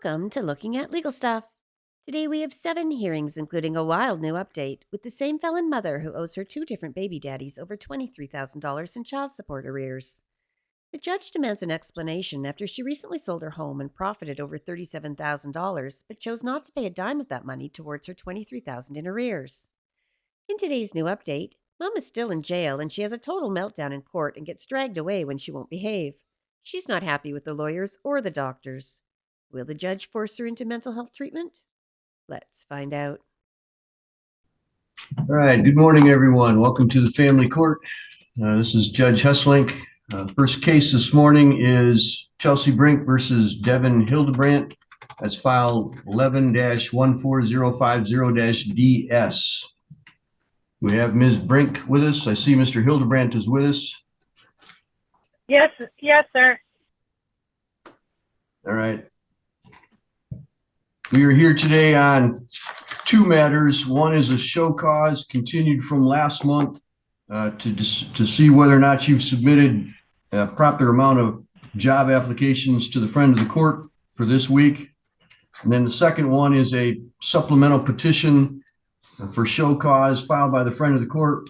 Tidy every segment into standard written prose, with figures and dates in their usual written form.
Welcome to Looking at Legal Stuff. Today we have 7 hearings, including a wild new update with the same felon mother who owes her 2 different baby daddies over $23,000 in child support arrears. The judge demands an explanation after she recently sold her home and profited over $37,000, but chose not to pay a dime of that money towards her $23,000 in arrears. In today's new update, Mom is still in jail and she has a total meltdown in court and gets dragged away when she won't behave. She's not happy with the lawyers or the doctors. Will the judge force her into mental health treatment? Let's find out. All right. Good morning, everyone. Welcome to the family court. This is Judge Hesslink. First case this morning is Chelsey Brink versus Devin Hildebrandt. That's file 11-14050-DS. We have Ms. Brink with us. I see Mr. Hildebrandt is with us. Yes, sir. All right. We are here today on 2 matters. One is a show cause continued from last month to see whether or not you've submitted a proper amount of job applications to the friend of the court for this week. And then the second one is a supplemental petition for show cause filed by the friend of the court,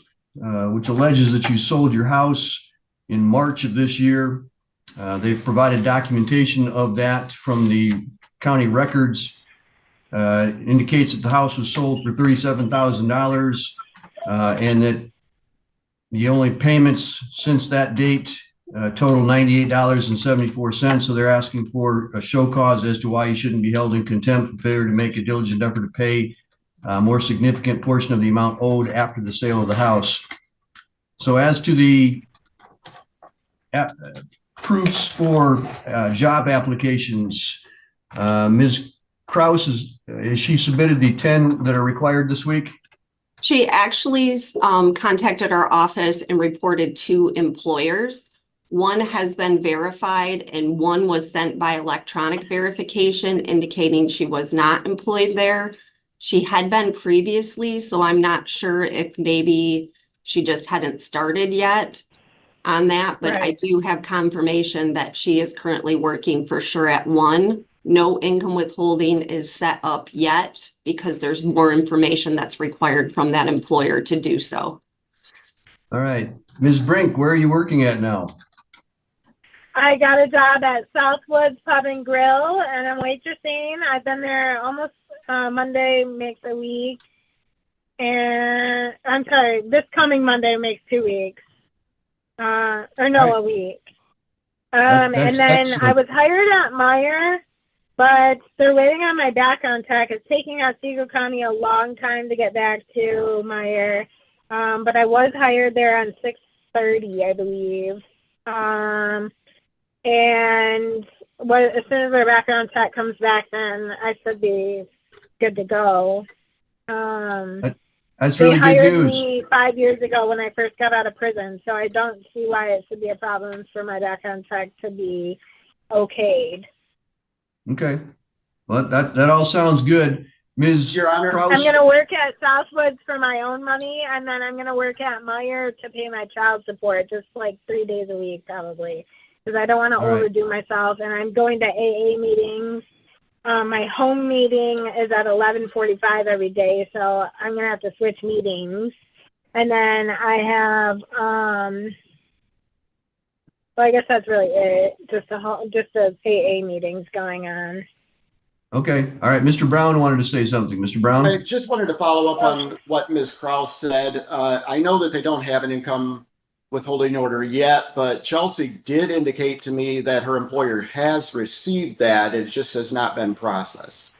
which alleges that you sold your house in March of this year. They've provided documentation of that from the county records. Indicates that the house was sold for $37,000 and that the only payments since that date total $98.74. So they're asking for a show cause as to why you shouldn't be held in contempt for failure to make a diligent effort to pay a more significant portion of the amount owed after the sale of the house. So as to the proofs for job applications, Ms. Krause, has she submitted the 10 that are required this week? She actually contacted our office and reported 2 employers. One has been verified and one was sent by electronic verification indicating she was not employed there. She had been previously, so I'm not sure if maybe she just hadn't started yet on that, but right. I do have confirmation that she is currently working for sure at one. No income withholding is set up yet because there's more information that's required from that employer to do so. All right. Ms. Brink, where are you working at now? I got a job at Southwoods Pub and Grill and I'm waitressing. I've been there almost Monday makes a week. And I'm sorry, this coming Monday makes 2 weeks. A week. And then excellent. I was hired at Meyer. But they're waiting on my background check. It's taking Otsego County a long time to get back to Meyer. But I was hired there on 6/30, I believe. And as soon as their background check comes back, then I should be good to go. That's really good news. They hired me 5 years ago when I first got out of prison, so I don't see why it should be a problem for my background check to be okayed. Okay. Well, that all sounds good. Ms. Your Honor, Krause? I'm going to work at Southwoods for my own money, and then I'm going to work at Meyer to pay my child support, just like 3 days a week probably, because I don't want to overdo myself. And I'm going to AA meetings. My home meeting is at 11:45 every day, so I'm going to have to switch meetings. And then I have well, I guess that's really it. Just the AA meetings going on. Okay. All right. Mr. Brown wanted to say something. Mr. Brown? I just wanted to follow up on what Ms. Krause said. I know that they don't have an income withholding order yet, but Chelsey did indicate to me that her employer has received that. It just has not been processed.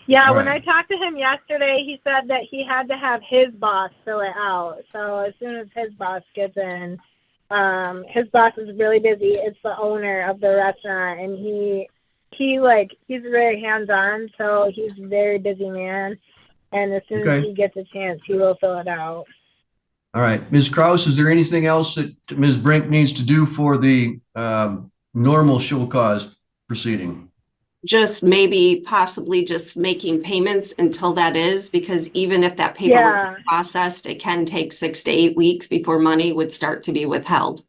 Yeah, when I talked to him yesterday, he said that he had to have his boss fill it out. So as soon as his boss gets in, his boss is really busy. It's the owner of the restaurant, and he's very hands-on, so he's a very busy man. And as soon as he gets a chance, he will fill it out. All right. Ms. Krause, is there anything else that Ms. Brink needs to do for the normal show cause proceeding? Just maybe possibly just making payments until that is, because even if that paperwork is processed, it can take 6 to 8 weeks before money would start to be withheld.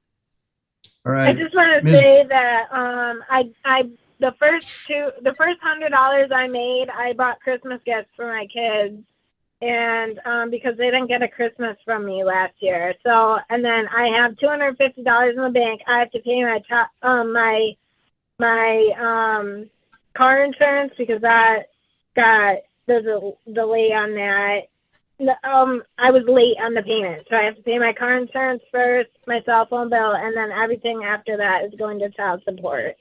All right. I just want to say that I the first $100 I made, I bought Christmas gifts for my kids, and because they didn't get a Christmas from me last year. So, and then I have $250 in the bank. I have to pay my car insurance because there's a delay on that. I was late on the payment, so I have to pay my car insurance first, my cell phone bill, and then everything after that is going to child support.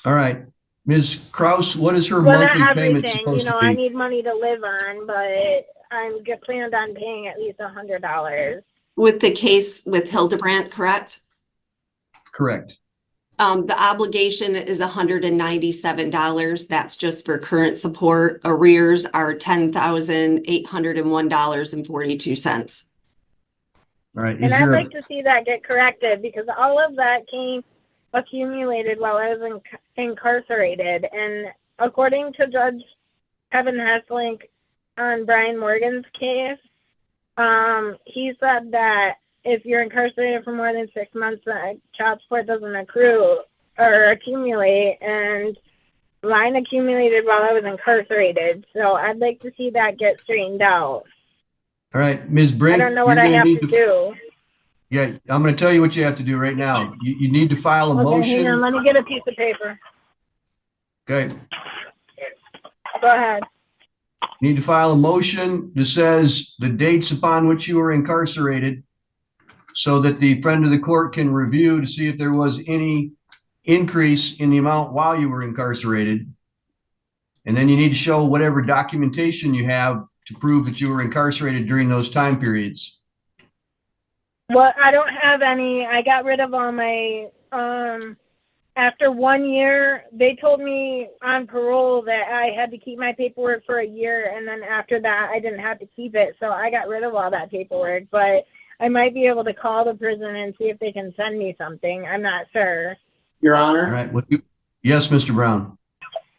All right. Ms. Kraus, what is her Well, monthly not payment everything. supposed to I be? need money to live on, but I'm planned on paying at least $100. With the case with Hildebrandt, correct? Correct. The obligation is $197. That's just for current support. Arrears are $10,801.42. All right. And I'd like to see that get corrected because all of that came accumulated while I was incarcerated. And according to Judge Kevin Hesslink on Brian Morgan's case, he said that if you're incarcerated for more than 6 months, child support doesn't accrue or accumulate, and mine accumulated while I was incarcerated. So I'd like to see that get straightened out. All right, Ms. Brink. I don't know what I have to do. Yeah, I'm going to tell you what you have to do right now. You need to file a motion. Hang on, let me get a piece of paper. Okay. Go ahead. You need to file a motion that says the dates upon which you were incarcerated so that the friend of the court can review to see if there was any increase in the amount while you were incarcerated. And then you need to show whatever documentation you have to prove that you were incarcerated during those time periods. Well, I don't have any. I got rid of all my, after 1 year, they told me on parole that I had to keep my paperwork for a year, and then after that, I didn't have to keep it. So I got rid of all that paperwork, but I might be able to call the prison and see if they can send me something. I'm not sure. Your Honor. All right. Yes, Mr. Brown.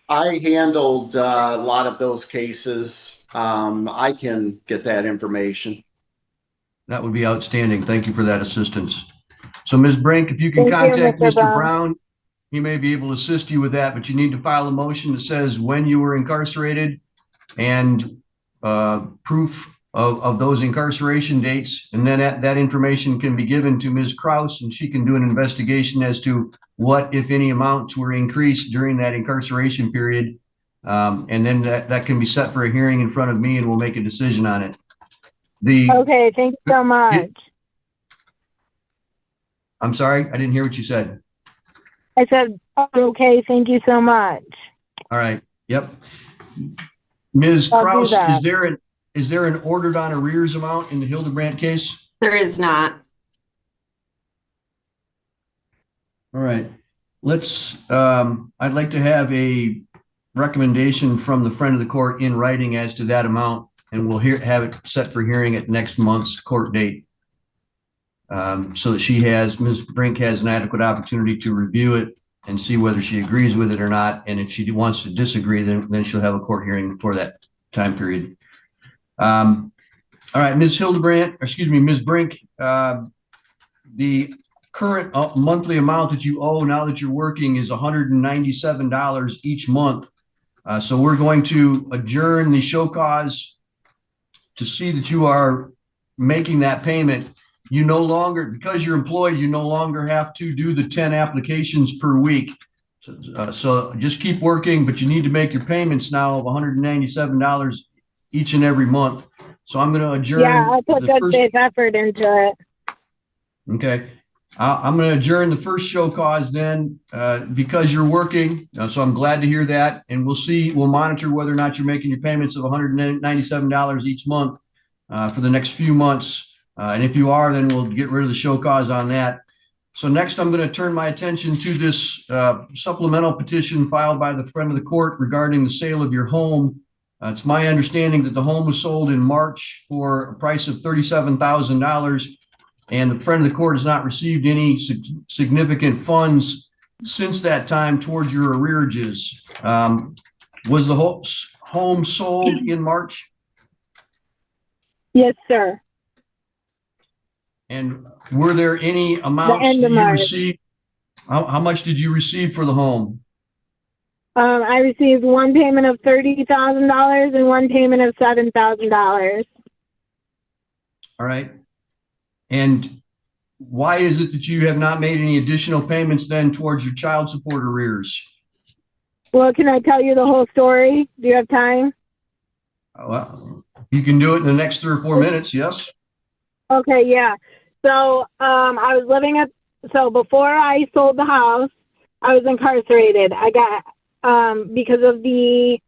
I handled a lot of those cases. I can get that information. That would be outstanding. Thank you for that assistance. So Ms. Brink, if you can contact Mr. Brown, he may be able to assist you with that, but you need to file a motion that says when you were incarcerated and proof of those incarceration dates. And then that information can be given to Ms. Kraus, and she can do an investigation as to what, if any, amounts were increased during that incarceration period. And then that can be set for a hearing in front of me, and we'll make a decision on it. Okay, thank you so much. I'm sorry, I didn't hear what you said. I said, okay, thank you so much. All right, yep. Ms. Kraus, is there an ordered on arrears amount in the Hildebrandt case? There is not. All right, I'd like to have a recommendation from the friend of the court in writing as to that amount, and we'll have it set for hearing at next month's court date. So that Ms. Brink has an adequate opportunity to review it and see whether she agrees with it or not. And if she wants to disagree, then she'll have a court hearing for that time period. All right, Ms. Brink, the current monthly amount that you owe now that you're working is $197 each month. So we're going to adjourn the show cause to see that you are making that payment. You no longer, because you're employed, you no longer have to do the 10 applications per week. So just keep working, but you need to make your payments now of $197 each and every month. So I'm going to adjourn. Yeah, I'll put good faith effort into it. Okay. I'm going to adjourn the first show cause then because you're working. So I'm glad to hear that. And we'll monitor whether or not you're making your payments of $197 each month for the next few months. And if you are, then we'll get rid of the show cause on that. So next, I'm going to turn my attention to this supplemental petition filed by the friend of the court regarding the sale of your home. It's my understanding that the home was sold in March for a price of $37,000, and the friend of the court has not received any significant funds since that time towards your arrearages. Was the home sold in March? Yes, sir. And were there any amounts that you received? How much did you receive for the home? I received one payment of $30,000 and one payment of $7,000. All right. And why is it that you have not made any additional payments then towards your child support arrears? Well, can I tell you the whole story? Do you have time? Well, you can do it in the next 3 or 4 minutes. Yes. Okay, yeah. So I was living at, so before I sold the house, I was incarcerated. I got, because of the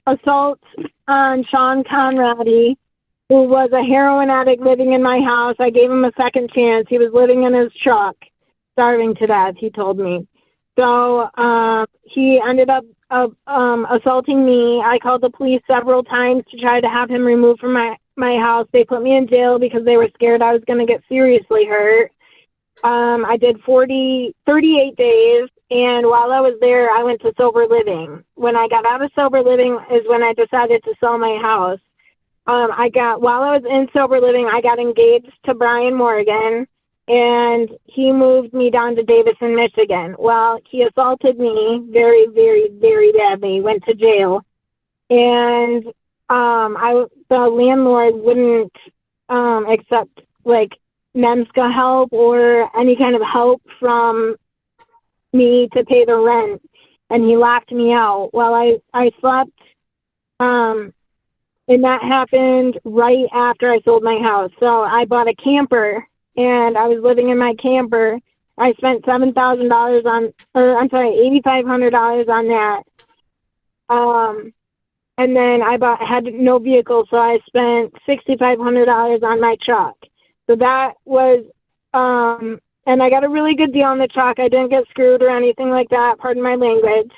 assault on Sean Conradi, who was a heroin addict living in my house. I gave him a second chance. He was living in his truck, starving to death, he told me. So he ended up assaulting me. I called the police several times to try to have him removed from my house. They put me in jail because they were scared I was going to get seriously hurt. I did 38 days, and while I was there, I went to sober living. When I got out of sober living is when I decided to sell my house. While I was in sober living, I got engaged to Brian Morgan, and he moved me down to Davison, Michigan. Well, he assaulted me very, very, very badly, went to jail, and the landlord wouldn't accept like NEMSCA help or any kind of help from me to pay the rent, and he locked me out. Well, I slept, and that happened right after I sold my house. So I bought a camper, and I was living in my camper. I spent $7,000 on, or I'm sorry, $8,500 on that. And then had no vehicle, so I spent $6,500 on my truck. So that was, and I got a really good deal on the truck. I didn't get screwed or anything like that. Pardon my language.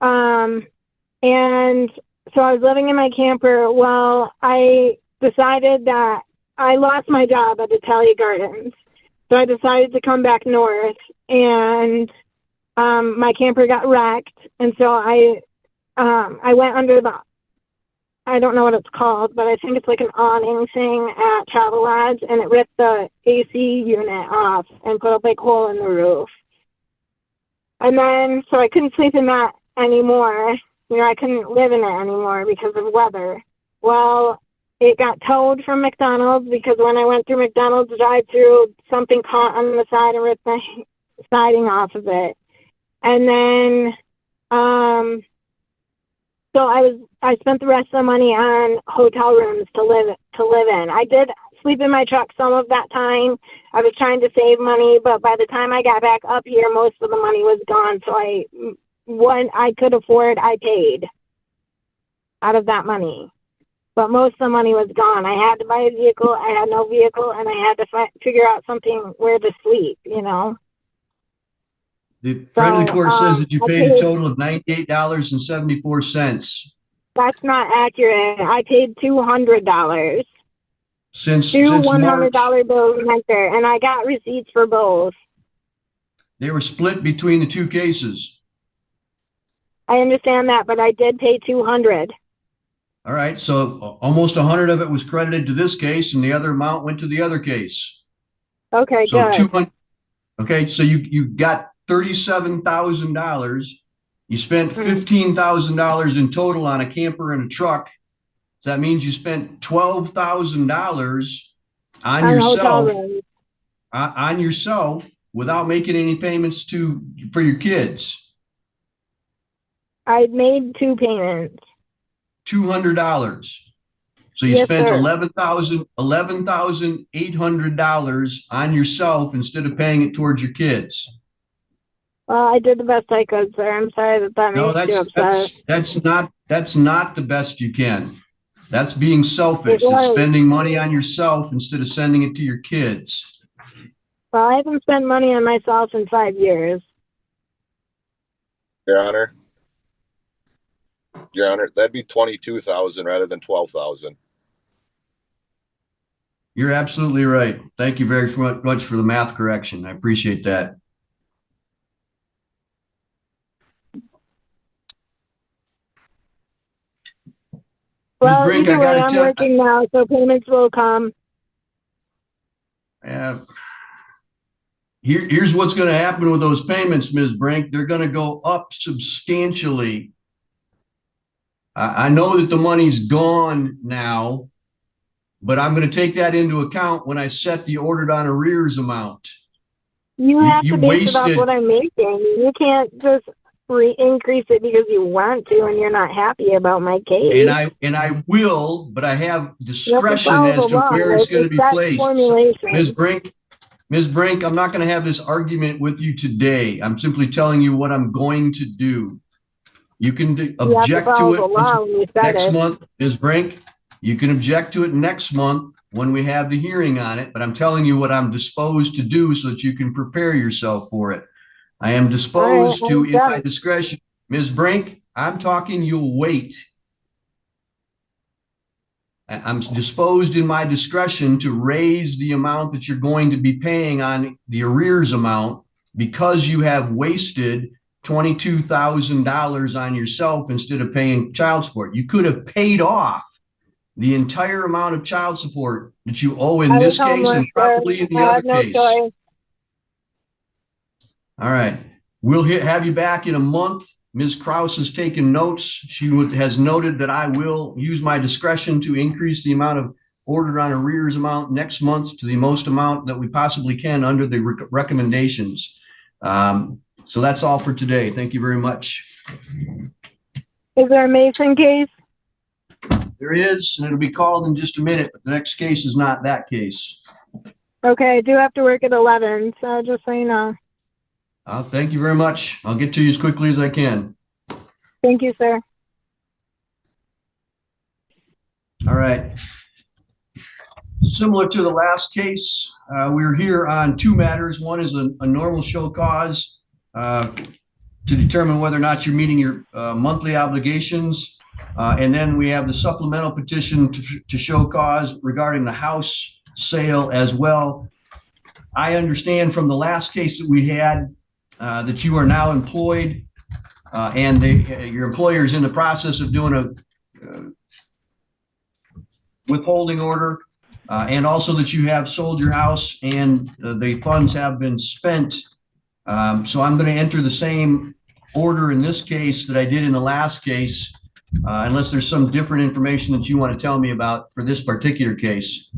And so I was living in my camper. Well, I decided that I lost my job at Italia Gardens. So I decided to come back north, and my camper got wrecked. And so I went under the, I don't know what it's called, but I think it's like an awning thing at Travel Lodge, and it ripped the AC unit off and put a big hole in the roof. And then, so I couldn't sleep in that anymore. You know, I couldn't live in it anymore because of weather. Well, it got towed from McDonald's because when I went through McDonald's drive-through, something caught on the side and ripped the siding off of it. And then, so I spent the rest of the money on hotel rooms to live in. I did sleep in my truck some of that time. I was trying to save money, but by the time I got back up here, most of the money was gone. So what I could afford, I paid out of that money. But most of the money was gone. I had to buy a vehicle. I had no vehicle, and I had to figure out something where to sleep, you know. The friendly court says that you paid a total of $98.74. That's not accurate. I paid $200. Since Two March, $100 bills went there, and I got receipts for both. they were split between the two cases. I understand that, but I did pay $200. All right, so almost 100 of it was credited to this case, and the other amount went to the other case. Okay, so good. 200. Okay, so you got $37,000. You spent $15,000 in total on a camper and a truck. So that means you spent $12,000 on yourself without making any payments for your kids. I made 2 payments. $200. So you spent $11,800 on yourself instead of paying it towards your kids. Well, I did the best I could, sir. I'm sorry that makes you upset. That's not the best you can. That's being selfish. It's spending money on yourself instead of sending it to your kids. Well, I haven't spent money on myself in 5 years. Your Honor, that'd be 22,000 rather than 12,000. You're absolutely right. Thank you very much for the math correction. I appreciate that. Well, either way, I'm working now, so payments will come. Here's what's going to happen with those payments, Ms. Brink. They're going to go up substantially. I know that the money's gone now, but I'm going to take that into account when I set the ordered on arrears amount. You have You to base it off wasted- what I'm making. You can't just increase it because you want to and you're not happy about my case. And I will, but I have You have to discretion follow as the to law. where it's going to be Set placed. formulation. Ms. Brink, I'm not going to have this argument with you today. I'm simply telling you what I'm going to do. You can object to it next month, Ms. Brink. You can object to it next month when we have the hearing on it, but I'm telling you what I'm disposed to do so that you can prepare yourself for it. I am disposed to, in my discretion. Ms. Brink, I'm talking, you'll wait. I'm disposed in my discretion to raise the amount that you're going to be paying on the arrears amount because you have wasted $22,000 on yourself instead of paying child support. You could have paid off the entire amount of child support that you owe in this case and probably in the other case. All right. We'll have you back in a month. Ms. Kraus has taken notes. She has noted that I will use my discretion to increase the amount of ordered on arrears amount next month to the most amount that we possibly can under the recommendations. So that's all for today. Thank you very much. Is there a Mason case? There is, and it'll be called in just a minute, but the next case is not that case. Okay, I do have to work at 11, so just so you know. Thank you very much. I'll get to you as quickly as I can. Thank you, sir. All right. Similar to the last case, we're here on two matters. One is a normal show cause to determine whether or not you're meeting your monthly obligations. And then we have the supplemental petition to show cause regarding the house sale as well. I understand from the last case that we had that you are now employed and your employer is in the process of doing a withholding order and also that you have sold your house and the funds have been spent. So I'm going to enter the same order in this case that I did in the last case, unless there's some different information that you want to tell me about for this particular case.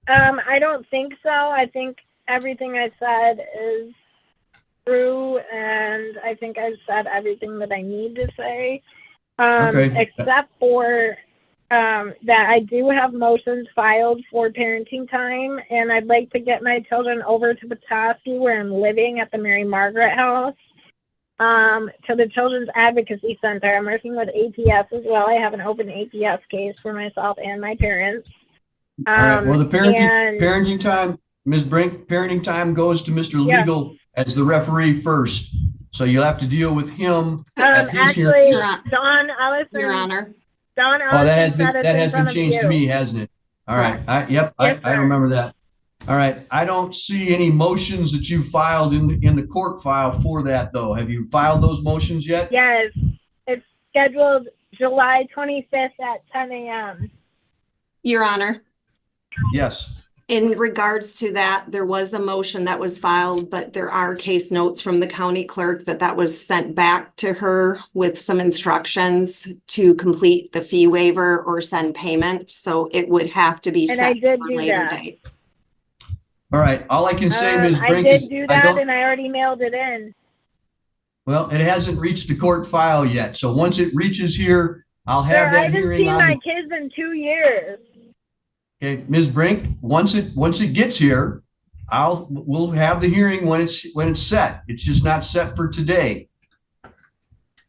I don't think so. I think everything I said is true, and I think I've said everything that I need to say, except for that I do have motions filed for parenting time, and I'd like to get my children over to Petoskey, where I'm living at the Mary Margaret House, to the Children's Advocacy Center. I'm working with APS as well. I have an open APS case for myself and my parents. All right. Well, the parenting time, Ms. Brink, parenting time goes to Mr. Legal as the referee first. So you'll have to deal with him at his actually, hearing. Don Ellison. Your Honor. Don Ellison that has been changed to me, hasn't it? All right. I remember that. All right. I don't see any motions that you filed in the court file for that, though. Have you filed those motions yet? Yes. It's scheduled July 25th at 10 a.m. Your Honor. Yes. In regards to that, there was a motion that was filed, but there are case notes from the county clerk that was sent back to her with some instructions to complete the fee waiver or send payment. So it would have to be set for a later date. All right. All I can say, Ms. Brink, I did do that, and I already mailed it in. Well, it hasn't reached the court file yet. So once it reaches here, I'll have that hearing. I haven't seen my kids in 2 years. Okay, Ms. Brink, once it gets here, we'll have the hearing when it's set. It's just not set for today.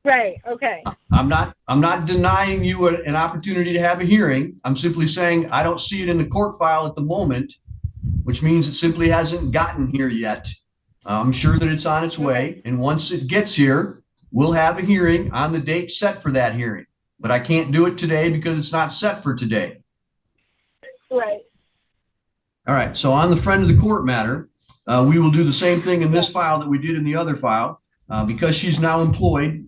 Right. Okay. I'm not denying you an opportunity to have a hearing. I'm simply saying I don't see it in the court file at the moment, which means it simply hasn't gotten here yet. I'm sure that it's on its way, and once it gets here, we'll have a hearing on the date set for that hearing. But I can't do it today because it's not set for today. Right. All right. So on the friend of the court matter, we will do the same thing in this file that we did in the other file. Because she's now employed,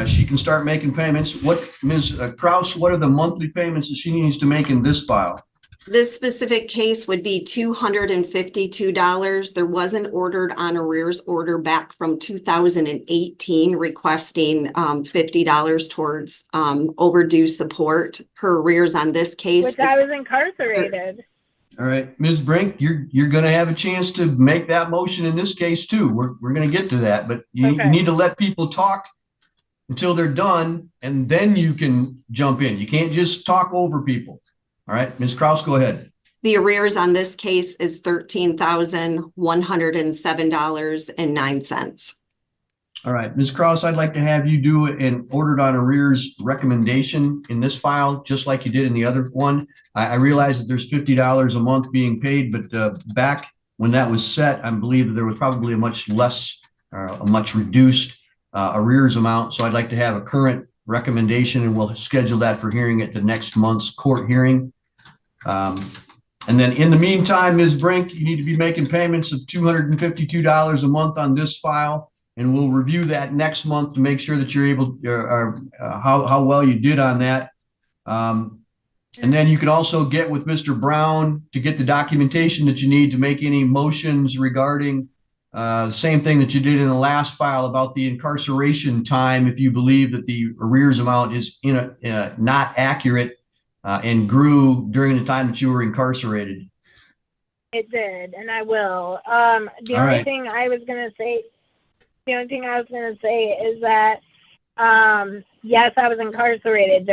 she can start making payments. Ms. Kraus, what are the monthly payments that she needs to make in this file? This specific case would be $252. There was an ordered on arrears order back from 2018 requesting $50 towards overdue support. Her arrears on this case Which I was incarcerated. All right, Ms. Brink, you're going to have a chance to make that motion in this case too. We're going to get to that, but you Okay. need to let people talk until they're done, and then you can jump in. You can't just talk over people. All right, Ms. Kraus, go ahead. The arrears on this case is $13,107.09. All right, Ms. Kraus, I'd like to have you do an ordered on arrears recommendation in this file, just like you did in the other one. I realize that there's $50 a month being paid, but back when that was set, I believe that there was probably a much less, a much reduced arrears amount. So I'd like to have a current recommendation, and we'll schedule that for hearing at the next month's court hearing. And then in the meantime, Ms. Brink, you need to be making payments of $252 a month on this file, and we'll review that next month to make sure that you're able, how well you did on that. And then you can also get with Mr. Brown to get the documentation that you need to make any motions regarding same thing that you did in the last file about the incarceration time if you believe that the arrears amount is not accurate and grew during the time that you were incarcerated. It did, and I will. The only thing I was going to say is that, yes, I was incarcerated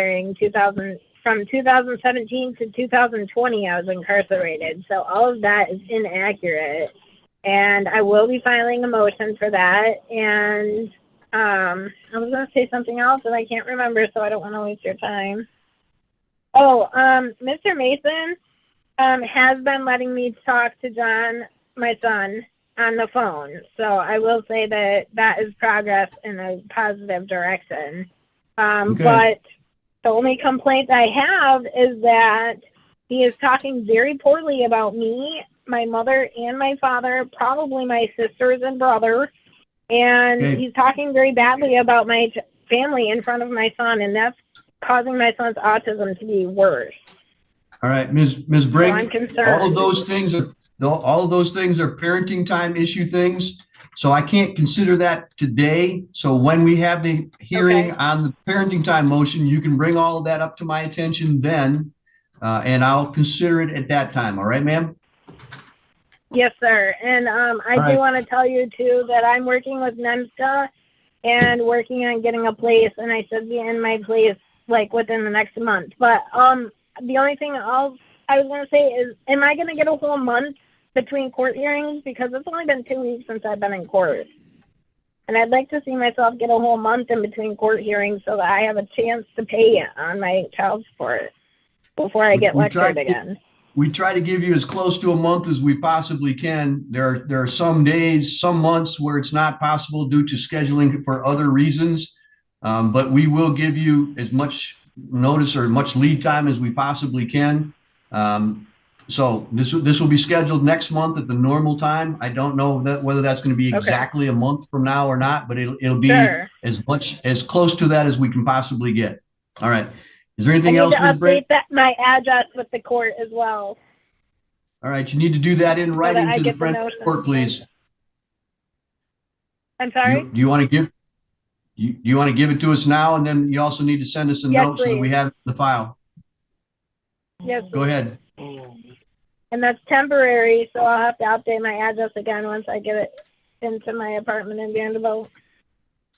from 2017 to 2020, I was incarcerated. So all of that is inaccurate. And I will be filing a motion for that. And I was going to say something else and I can't remember, so I don't want to waste your time. Oh, Mr. Mason has been letting me talk to John, my son, on the phone. So I will say that that is progress in a positive direction. But the only complaint I have is that he is talking very poorly about me, my mother and my father, probably my sisters and brother. And he's talking very badly about my family in front of my son, and that's causing my son's autism to be worse. All right, Ms. Brink, so I'm concerned. all of those things are parenting time issue things. So I can't consider that today. So when we have the hearing on the parenting time motion, you can bring all of that up to my attention then, and I'll consider it at that time. All right, ma'am? Yes, sir. And I do want to tell you, too, that I'm working with NEMSCA and working on getting a place, and I should be in my place, like, within the next month. But the only thing I was going to say is, am I going to get a whole month between court hearings? Because it's only been 2 weeks since I've been in court. And I'd like to see myself get a whole month in between court hearings so that I have a chance to pay on my child support before I get lectured again. We try to give you as close to a month as we possibly can. There are some days, some months where it's not possible due to scheduling for other reasons. But we will give you as much notice or much lead time as we possibly can. So this will be scheduled next month at the normal time. I don't know whether that's going to be exactly a month from now or not, but it'll be as close to that as we can possibly get. All right. Is there anything else? I need to update my address with the court as well. All right. You need to do that in writing to the friend of the court, please. I'm sorry? Do you want to give? You want to give it to us now, and then you also need to send us a note so that we have the file. Yes. Go ahead. And that's temporary, so I'll have to update my address again once I get it into my apartment in Vanderbilt.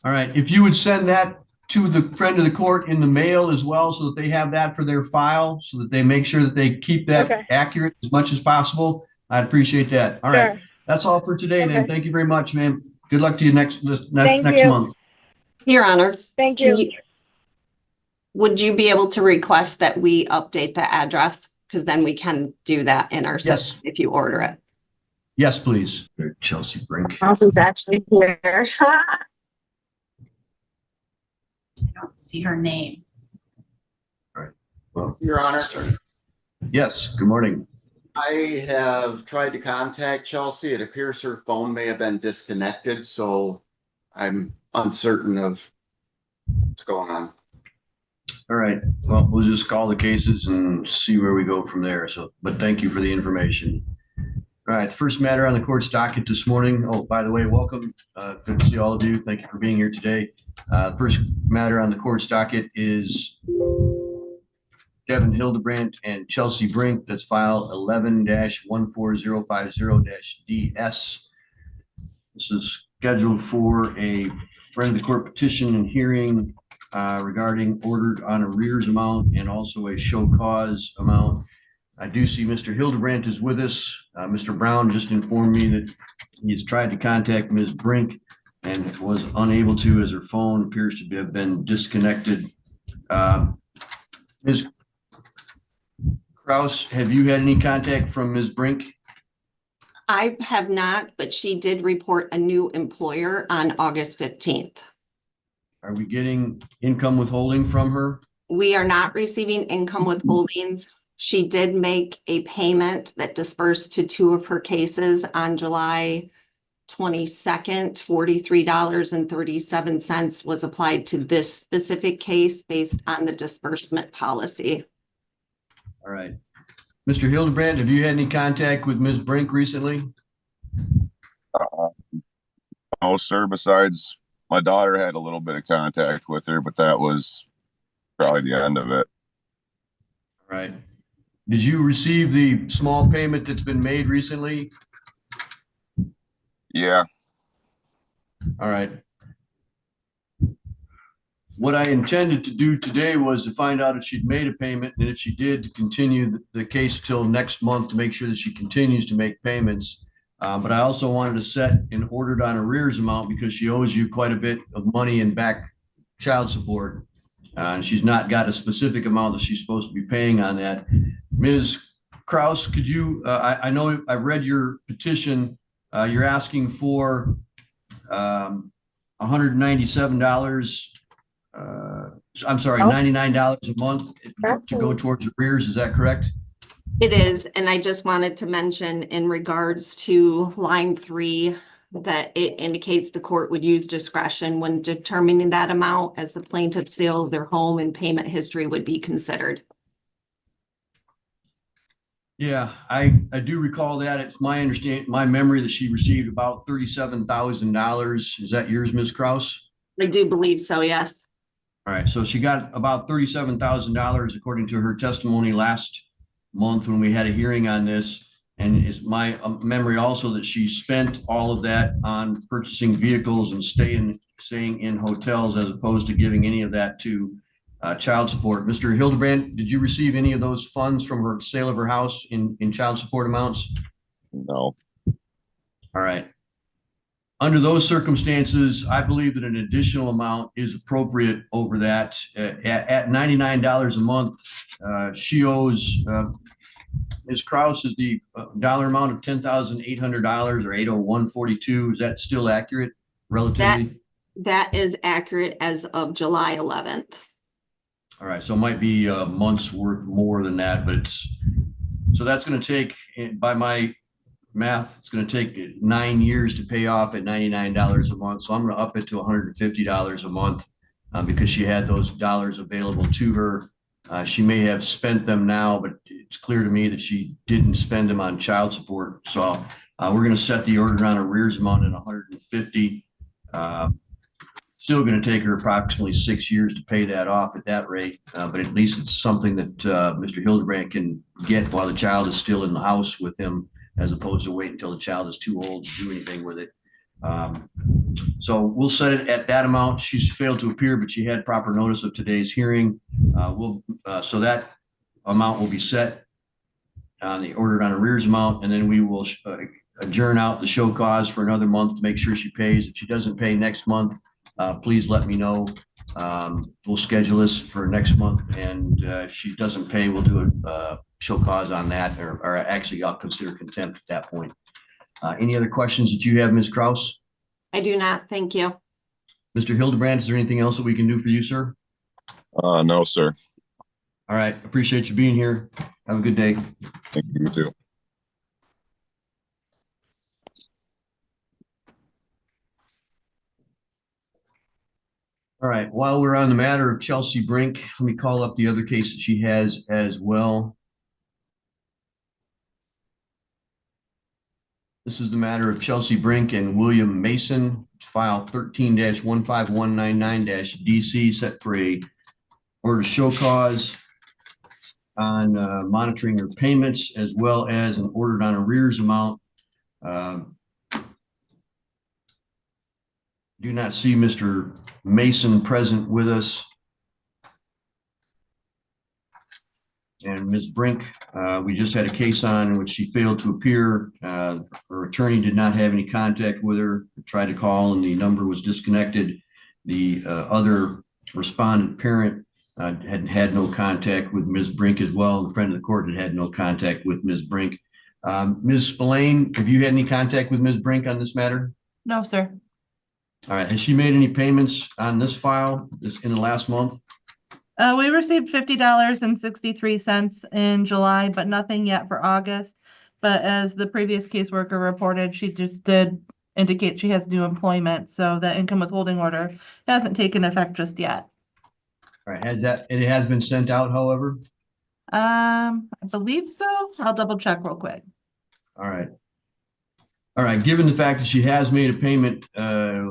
All right. If you would send that to the friend of the court in the mail as well, so that they have that for their file, so that they make sure that they keep that accurate as much as possible, I'd appreciate that. All right. That's all for today, then. Thank you very much, ma'am. Good luck to you next month. Your Honor. Thank you. Would you be able to request that we update the address? Because then we can do that in our system if you order it. Yes, please. Chelsey Brink. Chelsea's actually here. I don't see her name. All right. Well, Your Honor. Yes. Good morning. I have tried to contact Chelsey. It appears her phone may have been disconnected, so I'm uncertain of what's going on. All right. Well, we'll just call the cases and see where we go from there. So, but thank you for the information. All right. The first matter on the court's docket this morning. Oh, by the way, welcome. Good to see all of you. Thank you for being here today. The first matter on the court's docket is Devin Hildebrandt and Chelsey Brink. That's file 11-14050-DS. This is scheduled for a friend of the court petition and hearing regarding ordered on arrears amount and also a show cause amount. I do see Mr. Hildebrandt is with us. Mr. Brown just informed me that he's tried to contact Ms. Brink and was unable to, as her phone appears to have been disconnected. Ms. Kraus, have you had any contact from Ms. Brink? I have not, but she did report a new employer on August 15th. Are we getting income withholding from her? We are not receiving income withholdings. She did make a payment that dispersed to two of her cases on July 22nd. $43.37 was applied to this specific case based on the disbursement policy. All right. Mr. Hildebrandt, have you had any contact with Ms. Brink recently? No, sir. Besides, my daughter had a little bit of contact with her, but that was probably the end of it. All right. Did you receive the small payment that's been made recently? Yeah. All right. What I intended to do today was to find out if she'd made a payment, and if she did, to continue the case till next month to make sure that she continues to make payments. But I also wanted to set an ordered on arrears amount because she owes you quite a bit of money in back child support. And she's not got a specific amount that she's supposed to be paying on that. Ms. Kraus, could you, I know I read your petition. You're asking for $197. I'm sorry, $99 a month to go towards arrears. Is that correct? It is, and I just wanted to mention in regards to line 3 that it indicates the court would use discretion when determining that amount as the plaintiff's sale of their home and payment history would be considered. Yeah, I do recall that. It's my understanding, my memory that she received about $37,000. Is that yours, Ms. Kraus? I do believe so, yes. All right, so she got about $37,000 according to her testimony last month when we had a hearing on this. And it's my memory also that she spent all of that on purchasing vehicles and staying in hotels as opposed to giving any of that to child support. Mr. Hildebrandt, did you receive any of those funds from her sale of her house in child support amounts? No. All right. Under those circumstances, I believe that an additional amount is appropriate over that. At $99 a month, she owes, Ms. Kraus, is the dollar amount of $10,800 or $801.42. Is that still accurate relatively? That is accurate as of July 11th. All right, so it might be a month's worth more than that, but so that's going to take, by my math, it's going to take 9 years to pay off at $99 a month. So I'm going to up it to $150 a month because she had those dollars available to her. She may have spent them now, but it's clear to me that she didn't spend them on child support. So we're going to set the order on arrears amount at $150. Still going to take her approximately 6 years to pay that off at that rate, but at least it's something that Mr. Hildebrandt can get while the child is still in the house with him, as opposed to wait until the child is too old to do anything with it. So we'll set it at that amount. She's failed to appear, but she had proper notice of today's hearing. So that amount will be set on the ordered on arrears amount, and then we will adjourn out the show cause for another month to make sure she pays. If she doesn't pay next month, please let me know. We'll schedule this for next month, and if she doesn't pay, we'll do a show cause on that, or actually I'll consider contempt at that point. Any other questions that you have, Ms. Kraus? I do not, thank you. Mr. Hildebrandt, is there anything else that we can do for you, sir? No, sir. All right, appreciate you being here. Have a good day. Thank you, too. All All right. While we're on the matter of Chelsey Brink, let me call up the other case that she has as well. This is the matter of Chelsey Brink and William Mason, file 13-15199-DC, set for a order to show cause on monitoring her payments, as well as an ordered on arrears amount. Do not see Mr. Mason present with us. And Ms. Brink, we just had a case on in which she failed to appear. Her attorney did not have any contact with her, tried to call and the number was disconnected. The other respondent parent had no contact with Ms. Brink as well. The friend of the court had no contact with Ms. Brink. Ms. Spillane, have you had any contact with Ms. Brink on this matter? No, sir. All right. Has she made any payments on this file in the last month? We received $50.63 in July, but nothing yet for August. But as the previous caseworker reported, she just did indicate she has new employment, so the income withholding order hasn't taken effect just yet. All right. It has been sent out, however? I believe so. I'll double check real quick. All right. All right. Given the fact that she has made a payment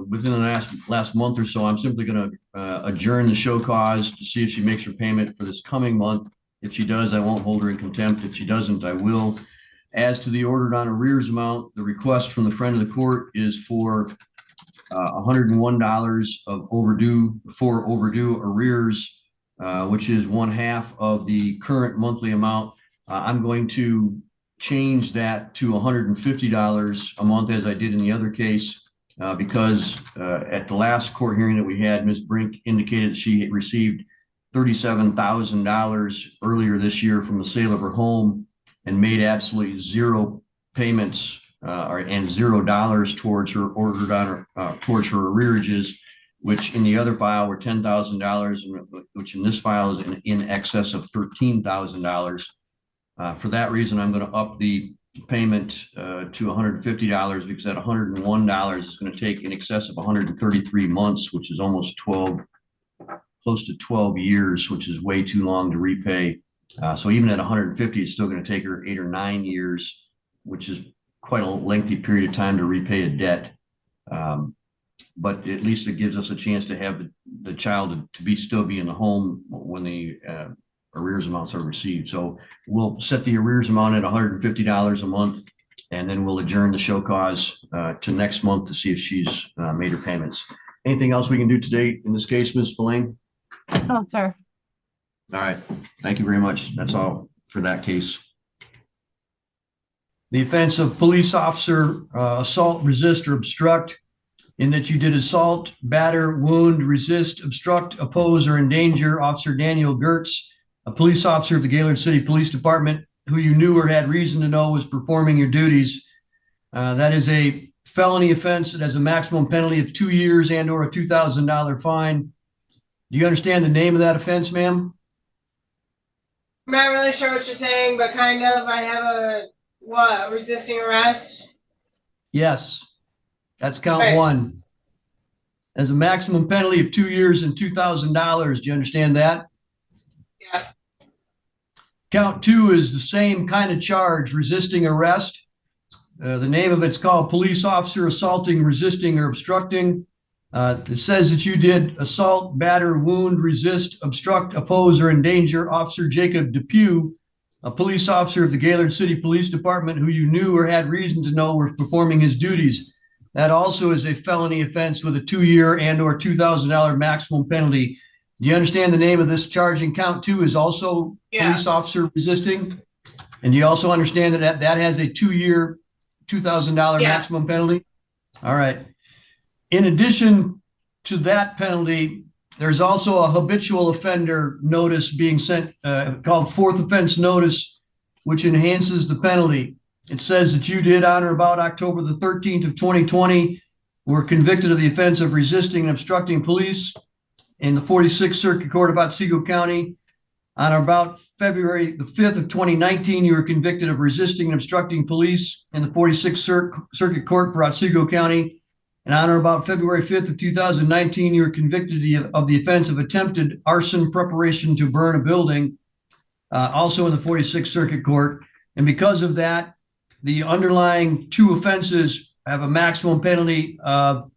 within the last month or so, I'm simply going to adjourn the show cause to see if she makes her payment for this coming month. If she does, I won't hold her in contempt. If she doesn't, I will. As to the ordered on arrears amount, the request from the friend of the court is for $101 of overdue arrears, which is 1/2 of the current monthly amount. I'm going to change that to $150 a month, as I did in the other case, because at the last court hearing that we had, Ms. Brink indicated that she had received $37,000 earlier this year from the sale of her home and made absolutely zero payments and $0 towards her ordered on towards her arrearages, which in the other file were $10,000, which in this file is in excess of $13,000. For that reason, I'm going to up the payment to $150 because that $101 is going to take in excess of 133 months, which is almost close to 12 years, which is way too long to repay. So even at 150, it's still going to take her 8 or 9 years, which is quite a lengthy period of time to repay a debt. But at least it gives us a chance to have the child to still be in the home when the arrears amounts are received. So we'll set the arrears amount at $150 a month, and then we'll adjourn the show cause to next month to see if she's made her payments. Anything else we can do today in this case, Ms. Spillane? No, sir. All right. Thank you very much. That's all for that case. The offense of police officer assault, resist, or obstruct, in that you did assault, batter, wound, resist, obstruct, oppose, or endanger Officer Daniel Gertz, a police officer of the Gaylord City Police Department, who you knew or had reason to know was performing your duties. That is a felony offense that has a maximum penalty of 2 years and or a $2,000 fine. Do you understand the name of that offense, ma'am? I'm not really sure what you're saying, but kind of. I have resisting arrest? Yes. That's count Okay. one. As a maximum penalty of 2 years and $2,000. Do you understand that? Yeah. Count two is the same kind of charge, resisting arrest. The name of it's called police officer assaulting, resisting, or obstructing. It says that you did assault, batter, wound, resist, obstruct, oppose, or endanger Officer Jacob Depew, a police officer of the Gaylord City Police Department who you knew or had reason to know was performing his duties. That also is a felony offense with a 2 year and or $2,000 maximum penalty. Do you understand the name of this charge in count two is also police officer resisting? And do you also understand that that has a 2 year, $2,000 maximum penalty? All right. In addition to that penalty, there's also a habitual offender notice being sent called fourth offense notice, which enhances the penalty. It says that you did on or about October the 13th of 2020 were convicted of the offense of resisting and obstructing police in the 46th Circuit Court of Otsego County. On or about February the 5th of 2019, you were convicted of resisting and obstructing police in the 46th Circuit Court for Otsego County. And on or about February 5th of 2019, you were convicted of the offense of attempted arson preparation to burn a building, also in the 46th Circuit Court. And because of that, the underlying two offenses have a maximum penalty of,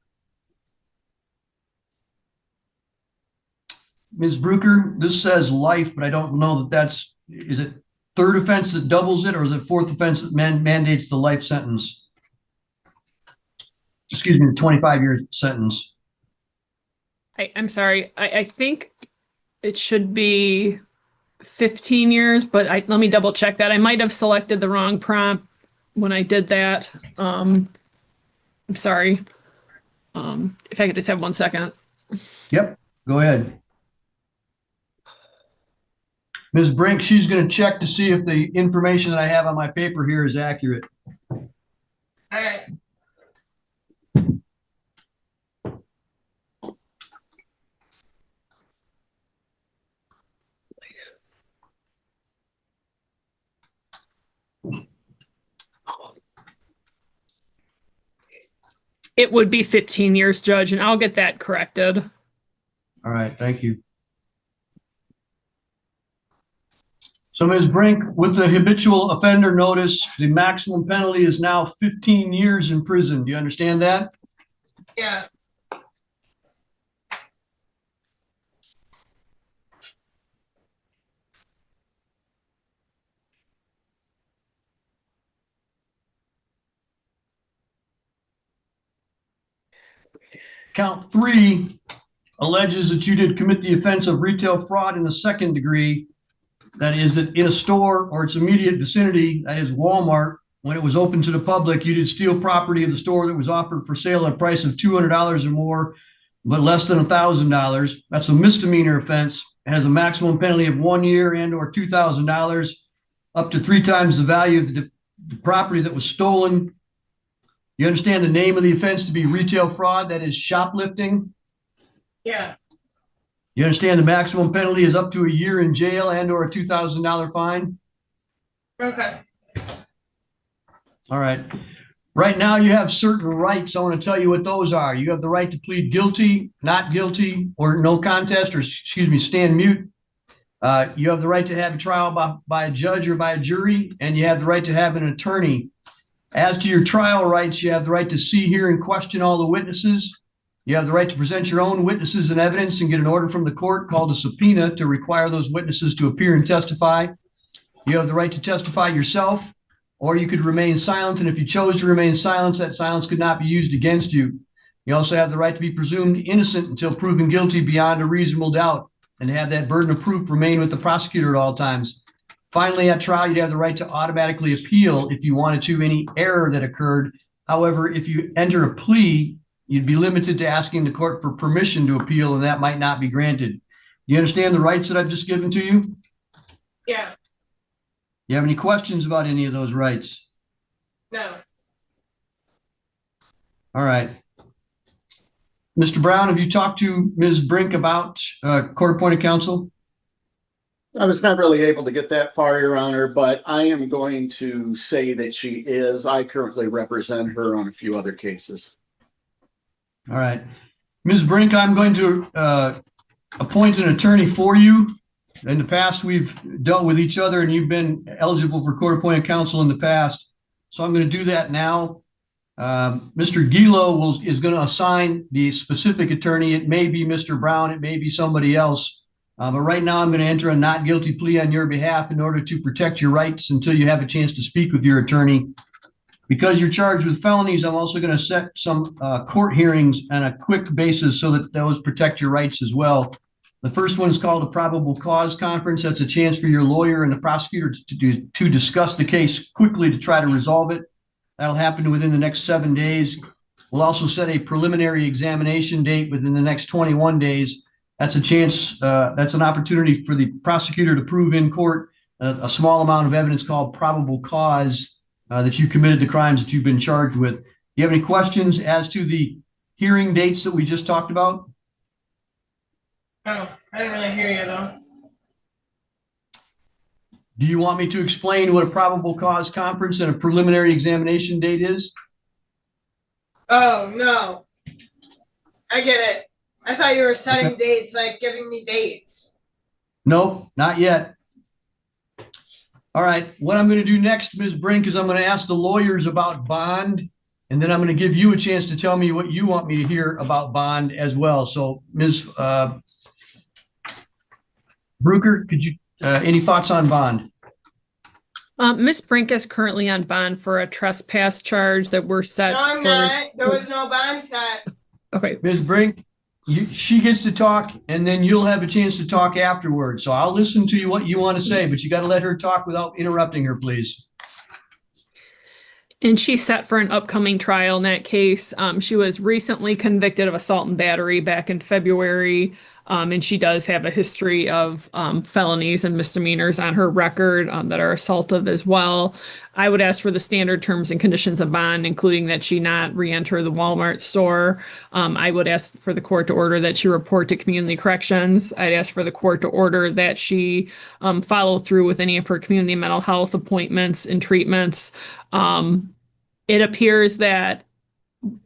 Ms. Brucker, this says life, but I don't know that that's, is it third offense that doubles it, or is it fourth offense that mandates the life sentence? Excuse me, the 25-year sentence. I'm sorry. I think it should be 15 years, but let me double check that. I might have selected the wrong prompt when I did that. I'm sorry. If I could just have 1 second. Yep, go ahead. Ms. Brink, she's going to check to see if the information that I have on my paper here is accurate. All right. It would be 15 years, Judge, and I'll get that corrected. All right, thank you. So, Ms. Brink, with the habitual offender notice, the maximum penalty is now 15 years in prison. Do you understand that? Yeah. Count 3 alleges that you did commit the offense of retail fraud in the second degree. That is, that in a store or its immediate vicinity, that is Walmart, when it was open to the public, you did steal property of the store that was offered for sale at a price of $200 or more, but less than $1,000. That's a misdemeanor offense. It has a maximum penalty of 1 year and or $2,000, up to 3 times the value of the property that was stolen. You understand the name of the offense to be retail fraud, that is shoplifting? Yeah. You understand the maximum penalty is up to a year in jail and or a $2,000 fine? Okay. All right. Right now you have certain rights. I want to tell you what those are. You have the right to plead guilty, not guilty, or no contest, or excuse me, stand mute. You have the right to have a trial by a judge or by a jury, and you have the right to have an attorney. As to your trial rights, you have the right to see, hear, and question all the witnesses. You have the right to present your own witnesses and evidence and get an order from the court called a subpoena to require those witnesses to appear and testify. You have the right to testify yourself, or you could remain silent, and if you chose to remain silent, that silence could not be used against you. You also have the right to be presumed innocent until proven guilty beyond a reasonable doubt, and have that burden of proof remain with the prosecutor at all times. Finally, at trial, you'd have the right to automatically appeal if you wanted to any error that occurred. However, if you enter a plea, you'd be limited to asking the court for permission to appeal, and that might not be granted. You understand the rights that I've just given to you? Yeah. You have any questions about any of those rights? No. All right. Mr. Brown, have you talked to Ms. Brink about court-appointed counsel? I was not really able to get that far, Your Honor, but I am going to say that she is. I currently represent her on a few other cases. All right. Ms. Brink, I'm going to appoint an attorney for you. In the past, we've dealt with each other, and you've been eligible for court-appointed counsel in the past. So I'm going to do that now. Mr. Gilo is going to assign the specific attorney. It may be Mr. Brown. It may be somebody else. But right now, I'm going to enter a not guilty plea on your behalf in order to protect your rights until you have a chance to speak with your attorney. Because you're charged with felonies, I'm also going to set some court hearings on a quick basis so that those protect your rights as well. The first one is called a probable cause conference. That's a chance for your lawyer and the prosecutor to discuss the case quickly to try to resolve it. That'll happen within the next 7 days. We'll also set a preliminary examination date within the next 21 days. That's a chance, that's an opportunity for the prosecutor to prove in court a small amount of evidence called probable cause that you committed the crimes that you've been charged with. Do you have any questions as to the hearing dates that we just talked about? Oh, I didn't really hear you though. Do you want me to explain what a probable cause conference and a preliminary examination date is? Oh, no. I get it. I thought you were setting Okay. dates, like giving me dates. Nope, not yet. All right, what I'm going to do next, Ms. Brink, is I'm going to ask the lawyers about bond, and then I'm going to give you a chance to tell me what you want me to hear about bond as well. So, Ms. Bruker, could you, any thoughts on bond? Miss Brink is currently on bond for a trespass charge that we're set No, I'm for. not. There was no bond set. Okay. Ms. Brink, she gets to talk, and then you'll have a chance to talk afterwards. So I'll listen to you what you want to say, but you got to let her talk without interrupting her, please. And she's set for an upcoming trial in that case. She was recently convicted of assault and battery back in February. And she does have a history of felonies and misdemeanors on her record that are assaultive as well. I would ask for the standard terms and conditions of bond, including that she not re-enter the Walmart store. I would ask for the court to order that she report to community corrections. I'd ask for the court to order that she follow through with any of her community mental health appointments and treatments. It appears that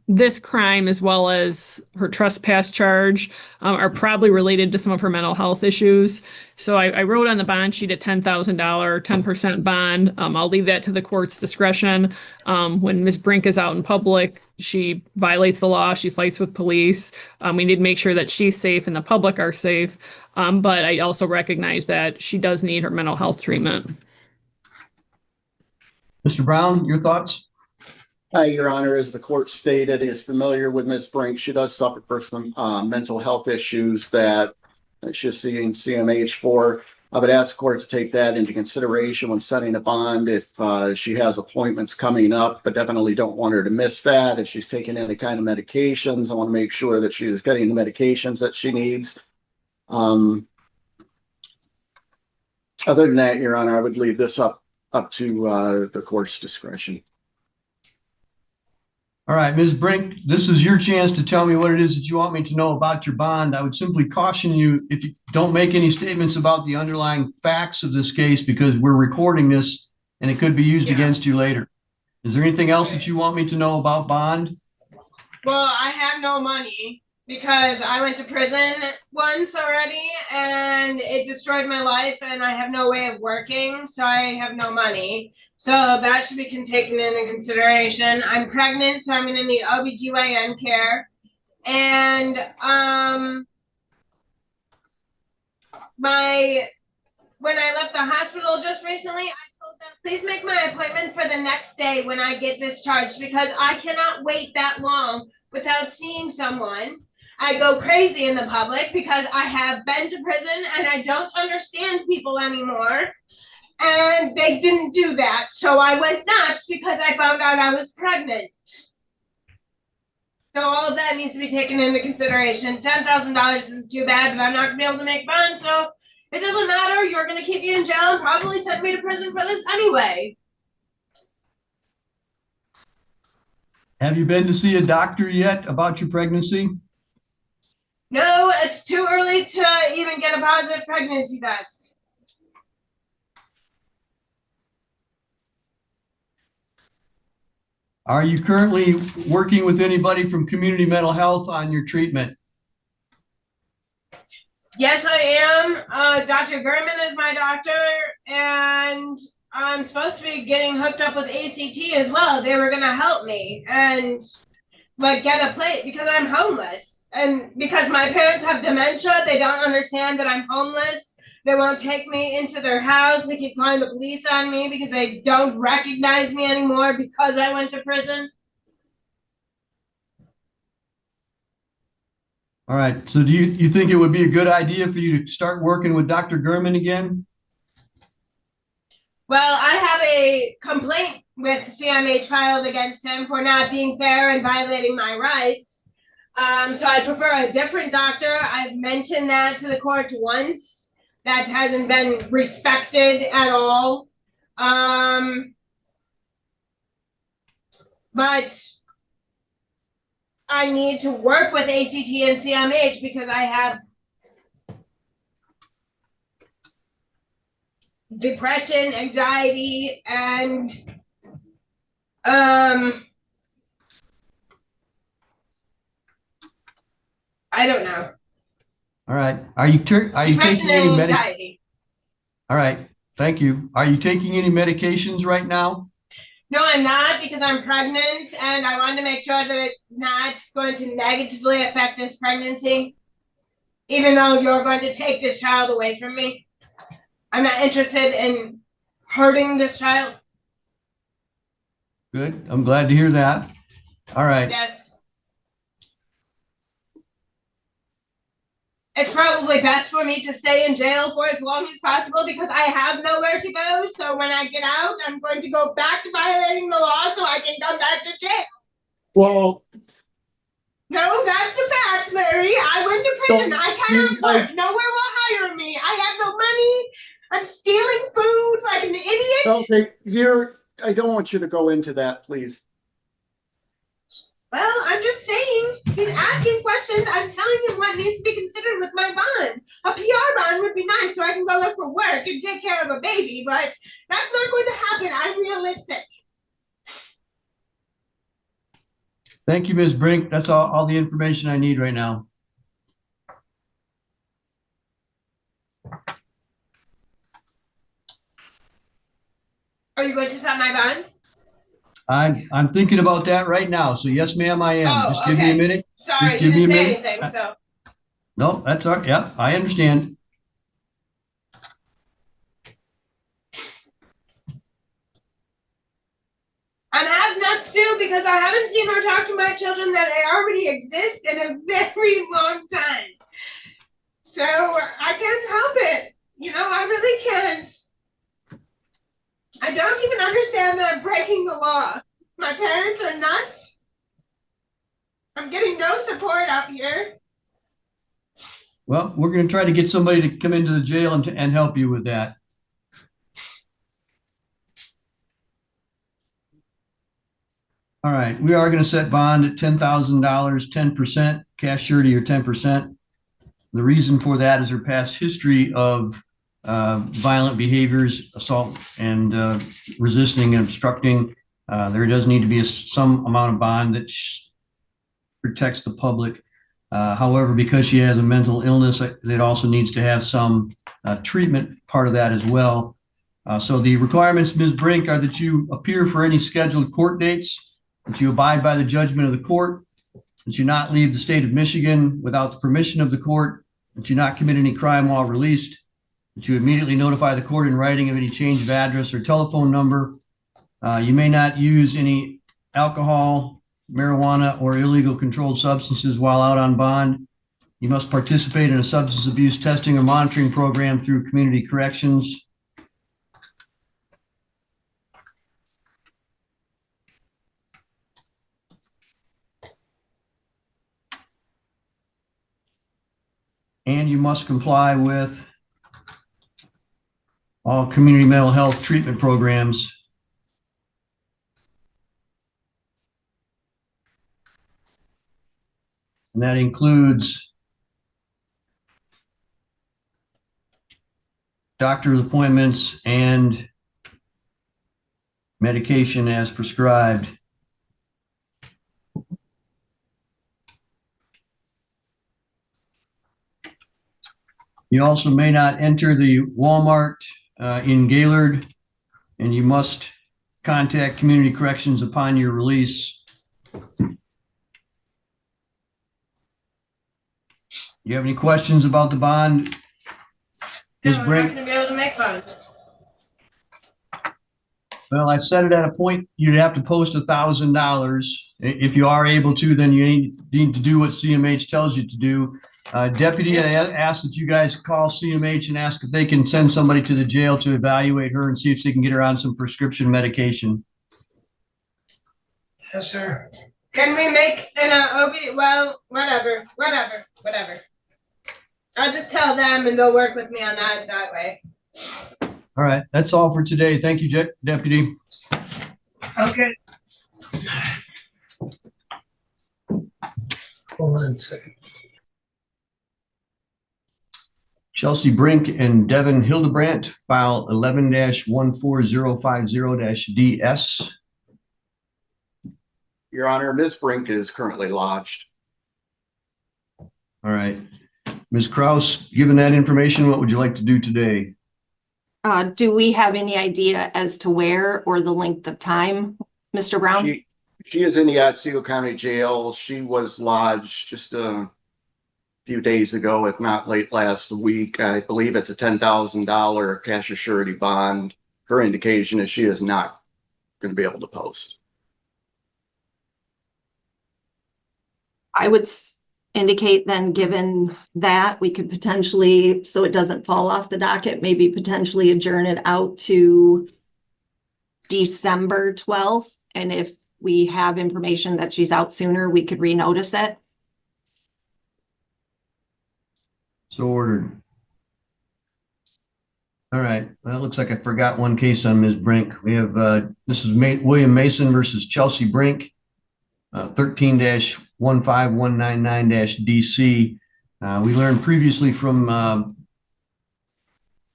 this crime, as well as her trespass charge, are probably related to some of her mental health issues. So I wrote on the bond sheet a $10,000, 10% bond. I'll leave that to the court's discretion. When Ms. Brink is out in public, she violates the law. She fights with police. We need to make sure that she's safe and the public are safe. But I also recognize that she does need her mental health treatment. Mr. Brown, your thoughts? Your Honor, as the court stated, is familiar with Ms. Brink. She does suffer from some mental health issues that she's seeing CMH for. I would ask the court to take that into consideration when setting a bond if she has appointments coming up, but definitely don't want her to miss that. If she's taking any kind of medications, I want to make sure that she is getting the medications that she needs. Other than that, Your Honor, I would leave this up to the court's discretion. All right, Ms. Brink, this is your chance to tell me what it is that you want me to know about your bond. I would simply caution you, if you don't make any statements about the underlying facts of this case, because we're recording this and it could be used against you later. Is there anything else that you want me to know about bond? Well, I have no money because I went to prison once already and it destroyed my life and I have no way of working, so I have no money. So that should be taken into consideration. I'm pregnant, so I'm going to need OBGYN care. And when I left the hospital just recently, I told them, please make my appointment for the next day when I get discharged because I cannot wait that long without seeing someone. I go crazy in the public because I have been to prison and I don't understand people anymore. And they didn't do that. So I went nuts because I found out I was pregnant. So all of that needs to be taken into consideration. $10,000 isn't too bad, but I'm not going to be able to make bond. So it doesn't matter. You're going to keep me in jail and probably send me to prison for this anyway. Have you been to see a doctor yet about your pregnancy? No, it's too early to even get a positive pregnancy test. Are you currently working with anybody from community mental health on your treatment? Yes, I am. Dr. Gurman is my doctor, and I'm supposed to be getting hooked up with ACT as well. They were going to help me and like get a plate because I'm homeless. And because my parents have dementia, they don't understand that I'm homeless. They won't take me into their house. They keep calling the police on me because they don't recognize me anymore because I went to prison. All right. So do you think it would be a good idea for you to start working with Dr. Gurman again? Well, I have a complaint with CMH filed against him for not being fair and violating my rights. So I prefer a different doctor. I've mentioned that to the court once. That hasn't been respected at all. But I need to work with ACT and CMH because I have depression, anxiety, and I don't know. All right. Are you Depression taking any and medic? anxiety. All right. Thank you. Are you taking any medications right now? No, I'm not, because I'm pregnant and I wanted to make sure that it's not going to negatively affect this pregnancy. Even though you're going to take this child away from me, I'm not interested in hurting this child. Good. I'm glad to hear that. All right. Yes. It's probably best for me to stay in jail for as long as possible because I have nowhere to go. So when I get out, I'm going to go back to violating the law so I can come back to jail. Well, no, that's the fact, Larry. I went to prison. So, I cannot work. Nowhere will hire me. I have no money. I'm stealing food like an idiot. okay, I don't want you to go into that, please. Well, I'm just saying, he's asking questions. I'm telling him what needs to be considered with my bond. A PR bond would be nice so I can go look for work and take care of a baby, but that's not going to happen. I'm realistic. Thank you, Ms. Brink. That's all the information I need right now. Are you going to set my bond? I'm thinking about that right now. So yes, ma'am, I am. Oh, Just give me a okay. minute. Sorry, Just you give me didn't a say minute. anything, so. No, that's all right. Yeah, I understand. I'm half nuts too because I haven't seen or talked to my children that already exist in a very long time. So I can't help it. You know, I really can't. I don't even understand that I'm breaking the law. My parents are nuts. I'm getting no support out here. Well, we're going to try to get somebody to come into the jail and help you with that. All right, we are going to set bond at $10,000, 10%, cash surety or 10%. The reason for that is her past history of violent behaviors, assault and resisting and obstructing. There does need to be some amount of bond that protects the public. However, because she has a mental illness, it also needs to have some treatment part of that as well. So the requirements, Ms. Brink, are that you appear for any scheduled court dates, that you abide by the judgment of the court, that you not leave the state of Michigan without the permission of the court, that you not commit any crime while released, that you immediately notify the court in writing of any change of address or telephone number. You may not use any alcohol, marijuana, or illegal controlled substances while out on bond. You must participate in a substance abuse testing or monitoring program through community corrections. And you must comply with all community mental health treatment programs. And that includes doctor's appointments and medication as prescribed. You also may not enter the Walmart in Gaylord, and you must contact community corrections upon your release. You have any questions about the bond? No, I'm not going to be able to make bond. Well, I set it at a point you'd have to post $1,000. If you are able to, then you need to do what CMH tells you to do. Deputy, I asked that you guys call CMH and ask if they can send somebody to the jail to evaluate her and see if they can get her on some prescription medication. Yes, sir. Can we make an OB? Well, whatever. I'll just tell them and they'll work with me on that way. All right, that's all for today. Thank you, Deputy. Okay. Hold on a second. Chelsey Brink and Devin Hildebrandt, file 11-14050-DS. Your Honor, Ms. Brink is currently lodged. All right. Ms. Kraus, given that information, what would you like to do today? Do we have any idea as to where or the length of time, Mr. Brown? She is in the Otsego County Jail. She was lodged just a few days ago, if not late last week. I believe it's a $10,000 cash surety bond. Her indication is she is not going to be able to post. I would indicate then, given that, we could potentially, so it doesn't fall off the docket, maybe potentially adjourn it out to December 12th. And if we have information that she's out sooner, we could renotice it. So ordered. All right. Well, it looks like I forgot one case on Ms. Brink. We have, this is William Mason versus Chelsey Brink, 13-15199-DC. We learned previously from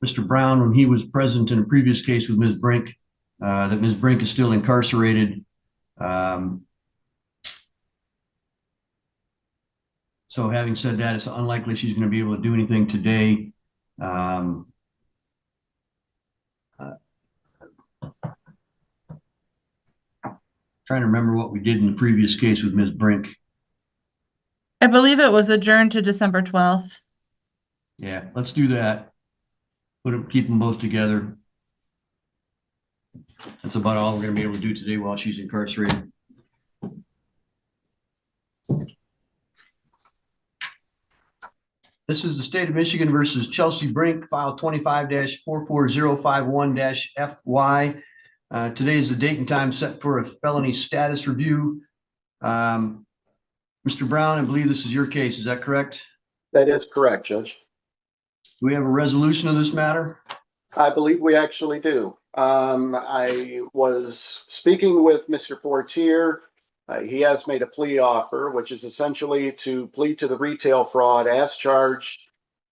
Mr. Brown, when he was present in a previous case with Ms. Brink, that Ms. Brink is still incarcerated. So having said that, it's unlikely she's going to be able to do anything today. Trying to remember what we did in the previous case with Ms. Brink. I believe it was adjourned to December 12th. Yeah, let's do that. Keep them both together. That's about all we're going to be able to do today while she's incarcerated. This is the state of Michigan versus Chelsey Brink, file 25-44051-FY. Today is the date and time set for a felony status review. Mr. Brown, I believe this is your case. Is that correct? That is correct, Judge. Do we have a resolution of this matter? I believe we actually do. I was speaking with Mr. Fortier. He has made a plea offer, which is essentially to plead to the retail fraud as charged.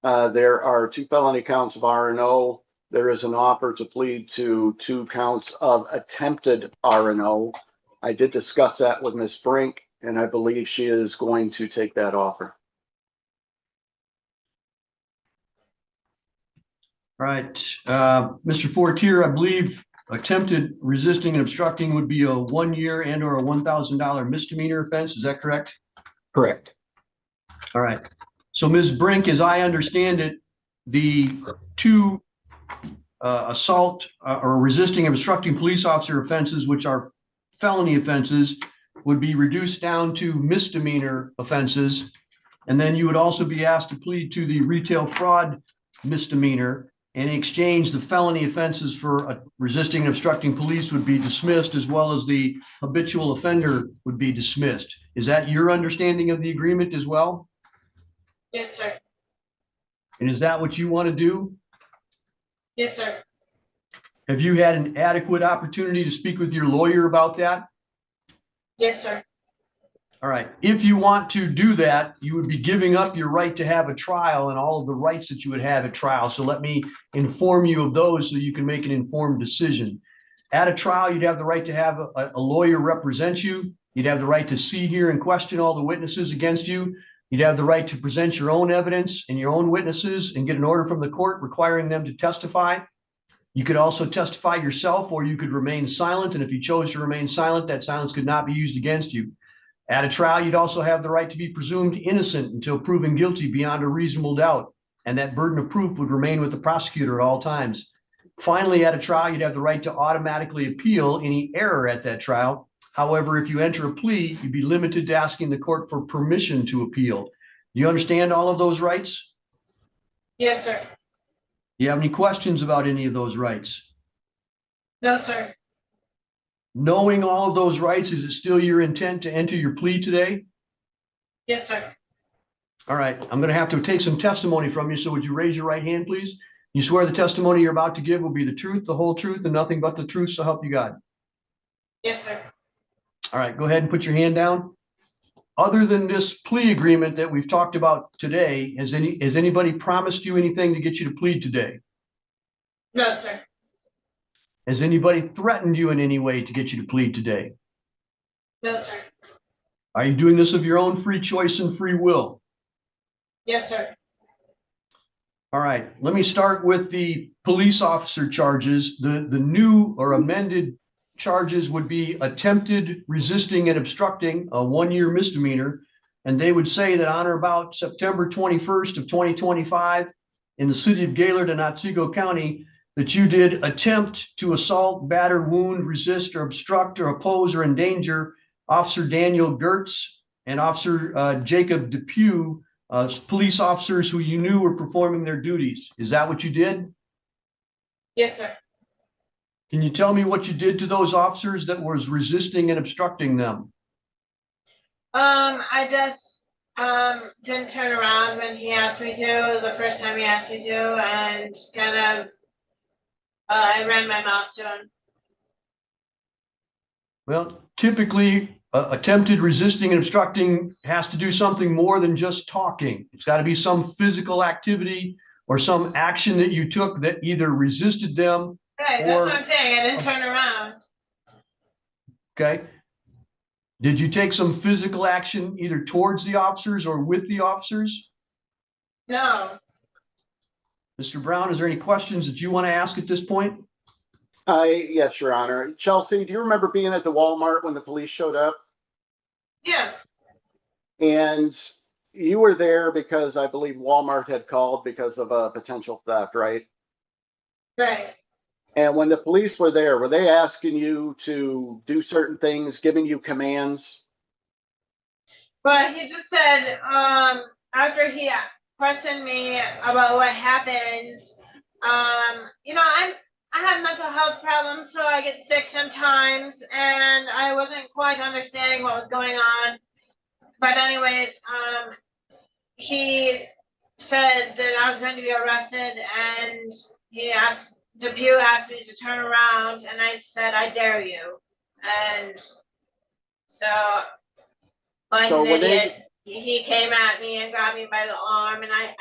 There are 2 felony counts of R&O. There is an offer to plead to 2 counts of attempted R&O. I did discuss that with Ms. Brink, and I believe she is going to take that offer. All right. Mr. Fortier, I believe attempted resisting and obstructing would be a 1 year and or a $1,000 misdemeanor offense. Is that correct? Correct. All right. So Ms. Brink, as I understand it, the 2 assault or resisting and obstructing police officer offenses, which are felony offenses, would be reduced down to misdemeanor offenses. And then you would also be asked to plead to the retail fraud misdemeanor. In exchange, the felony offenses for resisting and obstructing police would be dismissed, as well as the habitual offender would be dismissed. Is that your understanding of the agreement as well? Yes, sir. And is that what you want to do? Yes, sir. Have you had an adequate opportunity to speak with your lawyer about that? Yes, sir. All right. If you want to do that, you would be giving up your right to have a trial and all of the rights that you would have at trial. So let me inform you of those so you can make an informed decision. At a trial, you'd have the right to have a lawyer represent you. You'd have the right to see, hear, and question all the witnesses against you. You'd have the right to present your own evidence and your own witnesses and get an order from the court requiring them to testify. You could also testify yourself, or you could remain silent. And if you chose to remain silent, that silence could not be used against you. At a trial, you'd also have the right to be presumed innocent until proven guilty beyond a reasonable doubt. And that burden of proof would remain with the prosecutor at all times. Finally, at a trial, you'd have the right to automatically appeal any error at that trial. However, if you enter a plea, you'd be limited to asking the court for permission to appeal. Do you understand all of those rights? Yes, sir. Do you have any questions about any of those rights? No, sir. Knowing all of those rights, is it still your intent to enter your plea today? Yes, sir. All right, I'm going to have to take some testimony from you. So would you raise your right hand, please? You swear the testimony you're about to give will be the truth, the whole truth, and nothing but the truth, so help you God. Yes, sir. All right, go ahead and put your hand down. Other than this plea agreement that we've talked about today, has anybody promised you anything to get you to plead today? No, sir. Has anybody threatened you in any way to get you to plead today? No, sir. Are you doing this of your own free choice and free will? Yes, sir. All right, let me start with the police officer charges. The new or amended charges would be attempted resisting and obstructing, a 1-year misdemeanor. And they would say that on or about September 21st of 2025 in the city of Gaylord and Otsego County, that you did attempt to assault, batter, wound, resist, or obstruct, or oppose, or endanger Officer Daniel Gertz and Officer Jacob Depew, police officers who you knew were performing their duties. Is that what you did? Yes, sir. Can you tell me what you did to those officers that was resisting and obstructing them? I just didn't turn around when he asked me to, the first time he asked me to, and kind of I ran my mouth to him. Well, typically, attempted resisting and obstructing has to do something more than just talking. It's got to be some physical activity or some action that you took that either resisted them. Right, that's what I'm saying. I didn't turn around. Okay. Did you take some physical action either towards the officers or with the officers? No. Mr. Brown, is there any questions that you want to ask at this point? Yes, Your Honor. Chelsey, do you remember being at the Walmart when the police showed up? Yeah. And you were there because I believe Walmart had called because of a potential theft, right? Right. And when the police were there, were they asking you to do certain things, giving you commands? But he just said, after he questioned me about what happened, you know, I have mental health problems, so I get sick sometimes, and I wasn't quite understanding what was going on. But anyways, he said that I was going to be arrested, and Depew asked me to turn around, and I said, I dare you. And so, like an idiot, he came at me and grabbed me by the arm, and I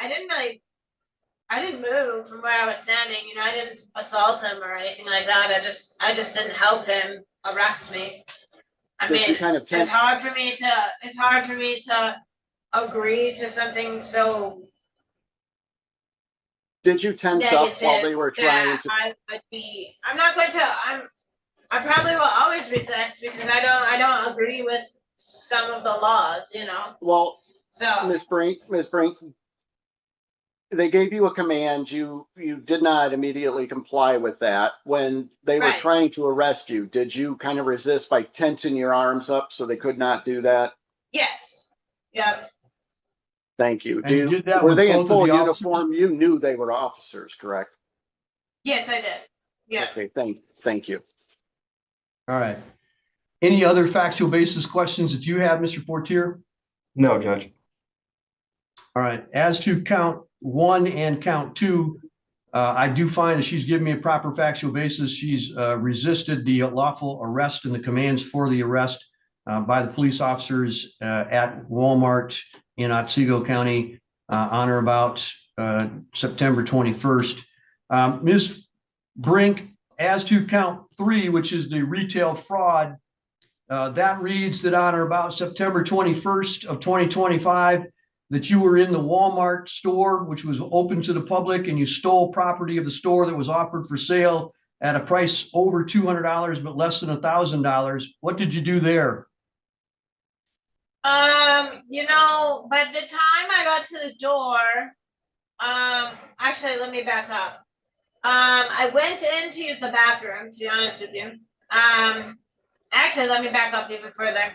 didn't move from where I was standing. You know, I didn't assault him or anything like that. I just didn't help him arrest me. I mean, it's hard for me to agree to something so. Did you tense up while they were trying to? I probably will always resist because I don't agree with some of the laws, you know. Well, so Ms. Brink, they gave you a command. You did not immediately comply with that. When they were trying to arrest you, did you kind of resist by tensing your arms up so they could not do that? Yes. Yep. Thank you. Were they in full uniform? You knew they were officers, correct? Yes, I did. Yeah. Okay, thank you. All right. Any other factual basis questions that you have, Mr. Fortier? No, Judge. All right. As to count 1 and count 2, I do find that she's given me a proper factual basis. She's resisted the lawful arrest and the commands for the arrest by the police officers at Walmart in Otsego County on or about September 21st. Ms. Brink, as to count 3, which is the retail fraud, that reads that on or about September 21st of 2025, that you were in the Walmart store, which was open to the public, and you stole property of the store that was offered for sale at a price over $200, but less than $1,000. What did you do there? You know, by the time I got to the door, actually, let me back up. I went in to use the bathroom, to be honest with you. Actually, let me back up even further.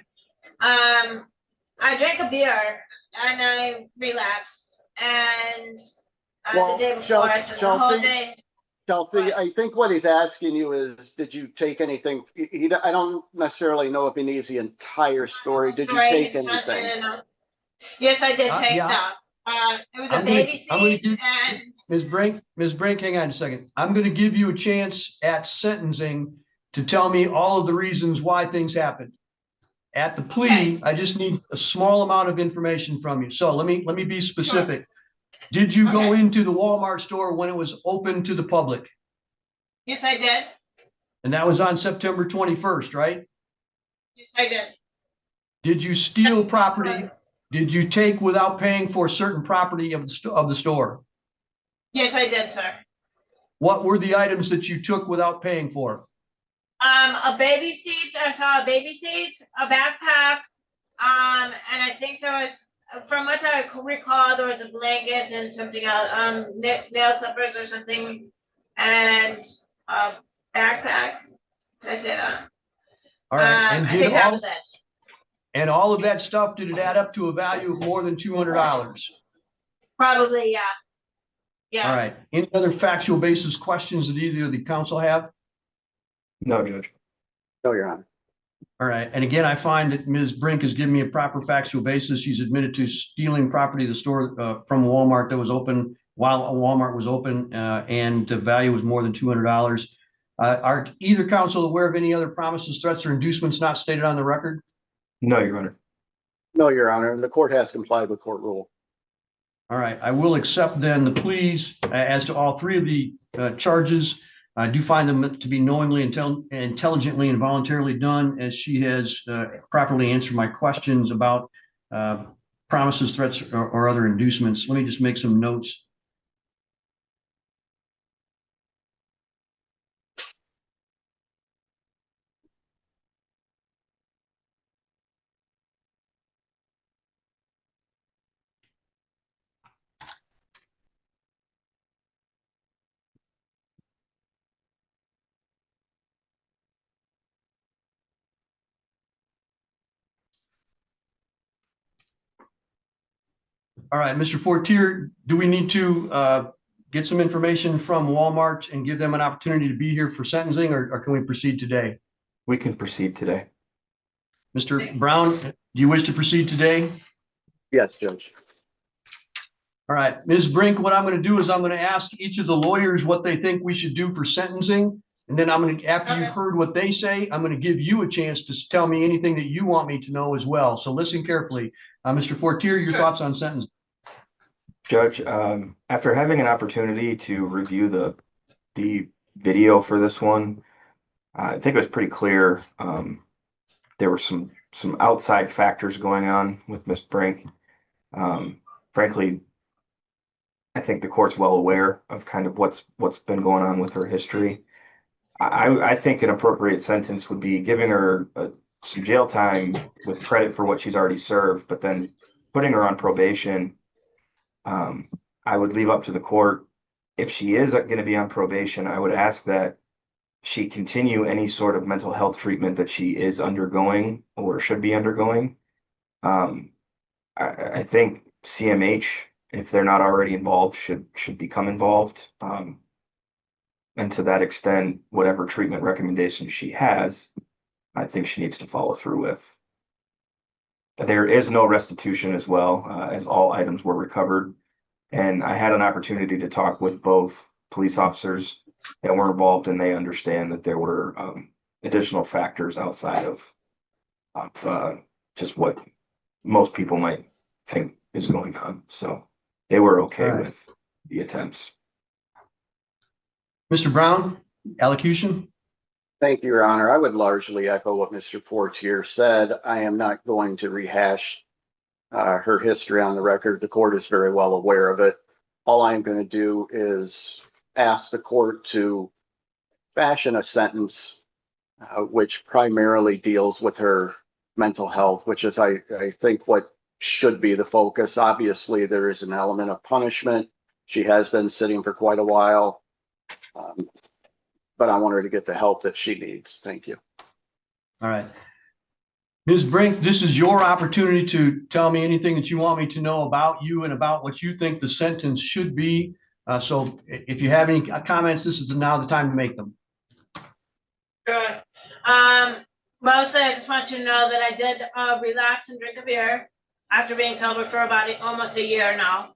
I drank a beer and I relapsed, and the day before I spent the whole day. Chelsey, I think what he's asking you is, did you take anything? I don't necessarily know if he needs the entire story. Did you take anything? Yes, I did take stuff. It was a baby seat and Ms. Brink, hang on a second. I'm going to give you a chance at sentencing to tell me all of the reasons why things happened. At the plea, I just need a small amount of information from you. So let me be specific. Sure. Did you go into the Walmart store when it was open to the public? Yes, I did. And that was on September 21st, right? Yes, I did. Did you steal property? Did you take without paying for certain property of the store? Yes, I did, sir. What were the items that you took without paying for? A baby seat. I saw a baby seat, a backpack, and I think there was, from what I recall, there was a blanket and something else, nail clippers or something, and a backpack. Did I say that? All right. And I think that was it. And all of that stuff, did it add up to a value of more than $200? Probably, yeah. Yeah. All right. Any other factual basis questions that either of the council have? No, Judge. No, Your Honor. All right. And again, I find that Ms. Brink has given me a proper factual basis. She's admitted to stealing property of the store from Walmart that was open while a Walmart was open, and the value was more than $200. Are either council aware of any other promises, threats, or inducements not stated on the record? No, Your Honor. No, Your Honor. And the court has complied with court rule. All right. I will accept then the pleas as to all three of the charges. I do find them to be knowingly, intelligently, and voluntarily done, as she has properly answered my questions about promises, threats, or other inducements. Let me just make some notes. All right, Mr. Fortier, do we need to get some information from Walmart and give them an opportunity to be here for sentencing, or can we proceed today? We can proceed today. Mr. Brown, do you wish to proceed today? Yes, Judge. All right, Ms. Brink, what I'm going to do is I'm going to ask each of the lawyers what they think we should do for sentencing. And then I'm going to, after you've heard what they say, I'm going to give you a chance to tell me anything that you want me to know as well. So listen carefully. Mr. Fortier, your thoughts on sentencing? Judge, after having an opportunity to review the video for this one, I think it was pretty clear there were some outside factors going on with Ms. Brink. Frankly, I think the court's well aware of kind of what's been going on with her history. I think an appropriate sentence would be giving her some jail time with credit for what she's already served, but then putting her on probation. I would leave up to the court. If she is going to be on probation, I would ask that she continue any sort of mental health treatment that she is undergoing or should be undergoing. I think CMH, if they're not already involved, should become involved. And to that extent, whatever treatment recommendations she has, I think she needs to follow through with. There is no restitution as well, as all items were recovered. And I had an opportunity to talk with both police officers that were involved, and they understand that there were additional factors outside of just what most people might think is going on. So they were okay with the attempts. Mr. Brown, allocution. Thank you, Your Honor. I would largely echo what Mr. Fortier said. I am not going to rehash her history on the record. The court is very well aware of it. All I'm going to do is ask the court to fashion a sentence which primarily deals with her mental health, which is, I think, what should be the focus. Obviously, there is an element of punishment. She has been sitting for quite a while. But I want her to get the help that she needs. Thank you. All right. Ms. Brink, this is your opportunity to tell me anything that you want me to know about you and about what you think the sentence should be. So if you have any comments, this is now the time to make them. Sure. Mostly, I just want you to know that I did relapse and drink a beer after being sober for about almost a year now.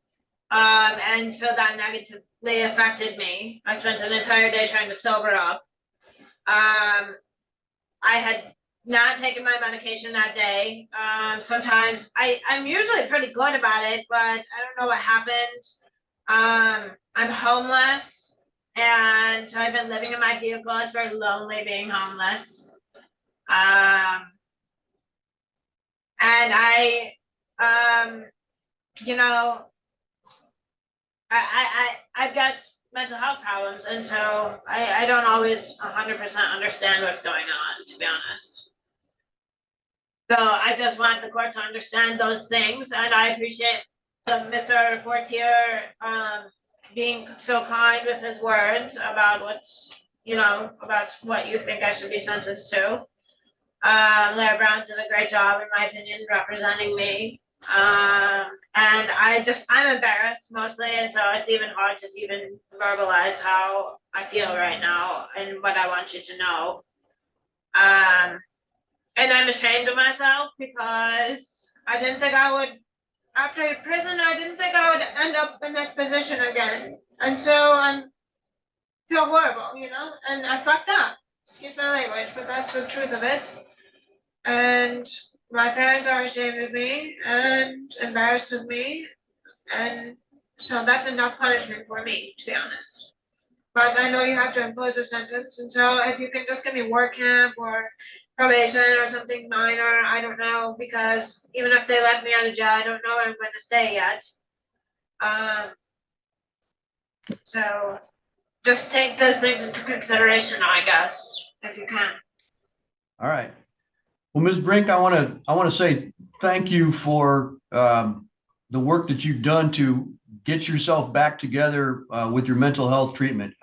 And so that negatively affected me. I spent an entire day trying to sober up. I had not taken my medication that day. Sometimes I'm usually pretty good about it, but I don't know what happened. I'm homeless and I've been living in my vehicle. It's very lonely being homeless. And you know, I've got mental health problems, and so I don't always 100% understand what's going on, to be honest. So I just want the court to understand those things, and I appreciate Mr. Fortier being so kind with his words about about what you think I should be sentenced to. Larry Brown did a great job, in my opinion, representing me. And I'm embarrassed mostly, and so it's even hard to even verbalize how I feel right now and what I want you to know. And I'm ashamed of myself because I didn't think I would, after prison, I didn't think I would end up in this position again. And so I feel horrible, and I fucked up. Excuse my language, but that's the truth of it. And my parents are ashamed of me and embarrassed of me. And so that's enough punishment for me, to be honest. But I know you have to impose a sentence. And so if you can just give me work camp or probation or something minor, I don't know, because even if they let me out of jail, I don't know where I'm going to stay yet. So just take those things into consideration, I guess, if you can. All right. Well, Ms. Brink, I want to say thank you for the work that you've done to get yourself back together with your mental health treatment.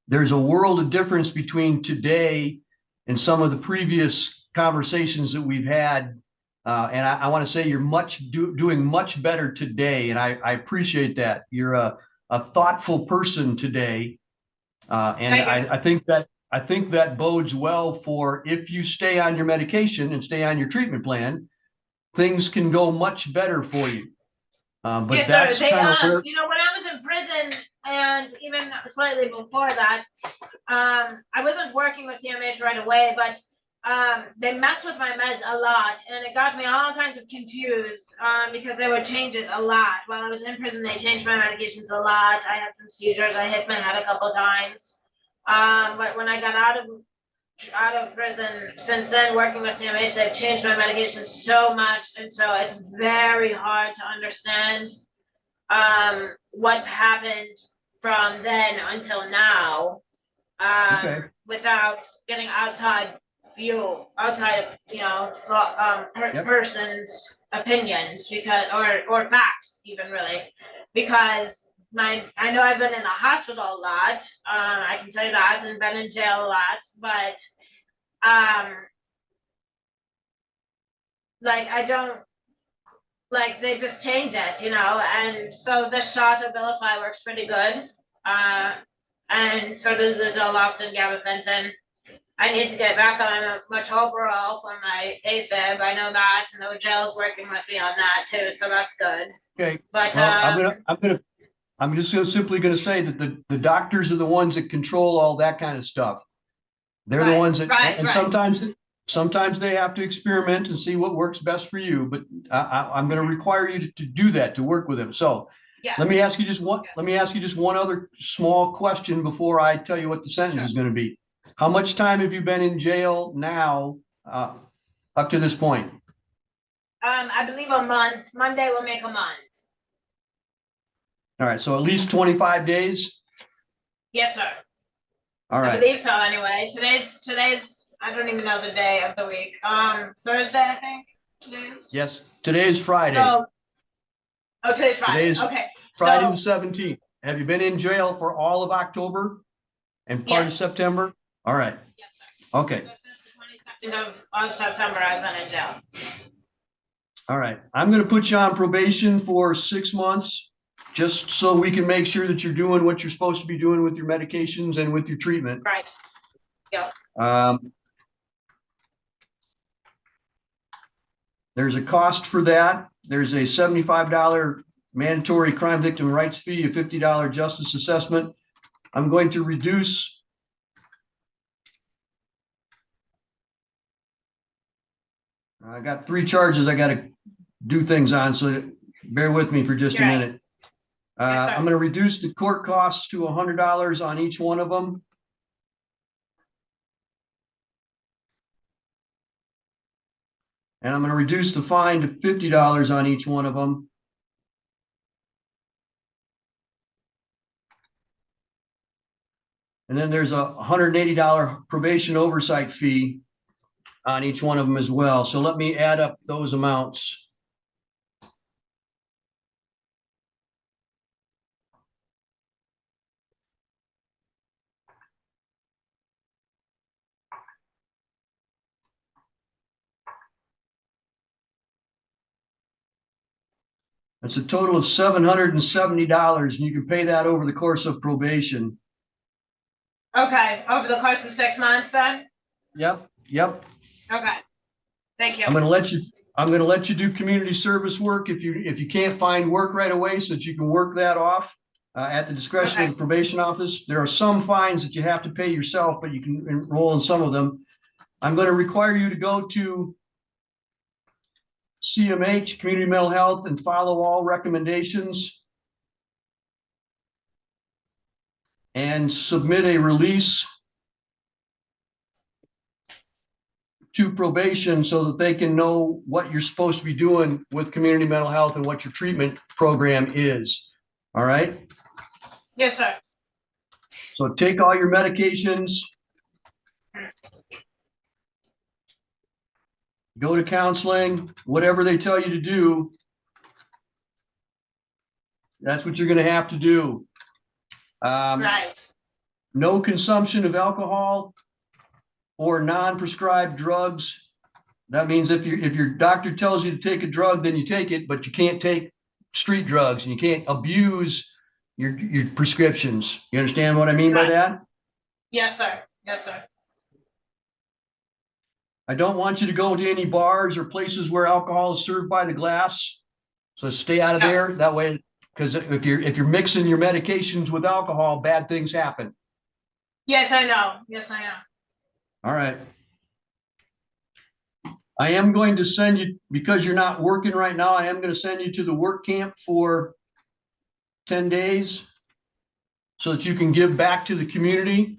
There's a world of difference between today and some of the previous conversations that we've had. And I want to say you're doing much better today. And I appreciate that. You're a thoughtful person today. And I think that bodes well for if you stay on your medication and stay on your treatment plan, things can go much better for you. But yes, that's sir. kind of where, when I was in prison and even slightly before that, I wasn't working with CMH right away, but they messed with my meds a lot, and it got me all kinds of confused because they would change it a lot. While I was in prison, they changed my medications a lot. I had some seizures. I hit my head a couple times. But when I got out of prison, since then working with CMH, they've changed my medication so much, and so it's very hard to understand what's happened from then until now without getting outside person's opinions, because or facts even, really, because I know I've been in the hospital a lot. I can tell you that, and been in jail a lot, but they just change it, and so the shot of Abilify works pretty good. And so does the Zoloft and gabapentin. I need to get back on metoprolol for my AFib. I know that, and the jail's working with me on that too, so that's good. okay. But Well, I'm just simply going to say that the doctors are the ones that control all that kind of stuff. They're the ones that, and sometimes they have to experiment and see what works best for you. But I'm going to require you to do that, to work with them. So let me ask you just one other small question before I tell you what the sentence is going to be. How much time have you been in jail now, up to this point? I believe a month. Monday will make a month. All right, so at least 25 days? Yes, sir. All right. I believe so anyway. Today's I don't even know the day of the week. Thursday, I think. Yes, today's Friday. Today's Friday. Okay. Friday the 17th. Have you been in jail for all of October and part of September? All right. Yes, sir. Okay. So since the 22nd of September, I've been in jail. All right. I'm going to put you on probation for 6 months, just so we can make sure that you're doing what you're supposed to be doing with your medications and with your treatment. Right. Yep. There's a cost for that. There's a $75 mandatory crime victim rights fee, a $50 justice assessment. I'm going to reduce I got 3 charges I got to do things on, so bear with me for just a minute. I'm going to reduce the court costs to $100 on each one of them. And I'm going to reduce the fine to $50 on each one of them. And then there's a $180 probation oversight fee on each one of them as well. So let me add up those amounts. It's a total of $770, and you can pay that over the course of probation. Okay, over the course of 6 months then? Yep. Okay, thank you. I'm gonna let you do community service work if you can't find work right away, so that you can work that off at the discretion of the probation office. There are some fines that you have to pay yourself, but you can enroll in some of them. I'm going to require you to go to CMH, Community Mental Health, and follow all recommendations and submit a release to probation so that they can know what you're supposed to be doing with community mental health and what your treatment program is. All right? Yes, sir. So take all your medications, go to counseling, whatever they tell you to do, that's what you're going to have to do. Right. No consumption of alcohol or non-prescribed drugs. That means if your doctor tells you to take a drug, then you take it, but you can't take street drugs and you can't abuse your prescriptions. You understand what I mean by that? Yes, sir. Yes, sir. I don't want you to go to any bars or places where alcohol is served by the glass. So stay out of there. That way, because if you're mixing your medications with alcohol, bad things happen. Yes, I know. Yes, I know. All right. I am going to send you, because you're not working right now, I am going to send you to the work camp for 10 days so that you can give back to the community.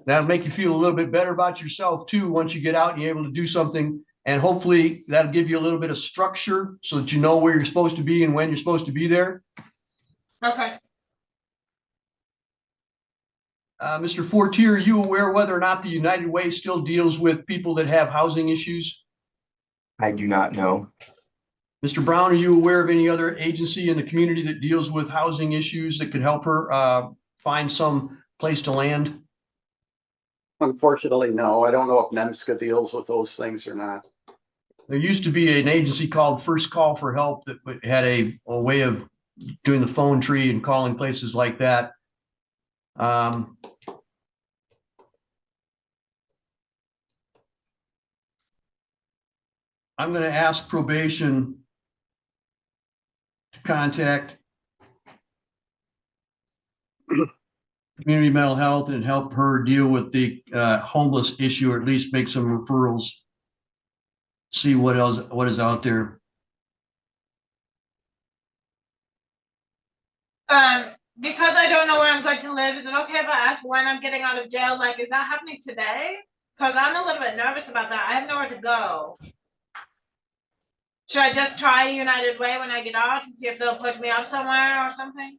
That'll make you feel a little bit better about yourself too once you get out and you're able to do something. And hopefully that'll give you a little bit of structure so that you know where you're supposed to be and when you're supposed to be there. Okay. Mr. Fortier, are you aware whether or not the United Way still deals with people that have housing issues? I do not know. Mr. Brown, are you aware of any other agency in the community that deals with housing issues that could help her find some place to land? Unfortunately, no. I don't know if NEMSCA deals with those things or not. There used to be an agency called First Call for Help that had a way of doing the phone tree and calling places like that. I'm going to ask probation to contact community mental health and help her deal with the homeless issue, or at least make some referrals, see what is out there. Because I don't know where I'm going to live, is it okay if I ask when I'm getting out of jail? Like, is that happening today? Because I'm a little bit nervous about that. I have nowhere to go. Should I just try United Way when I get out and see if they'll put me up somewhere or something?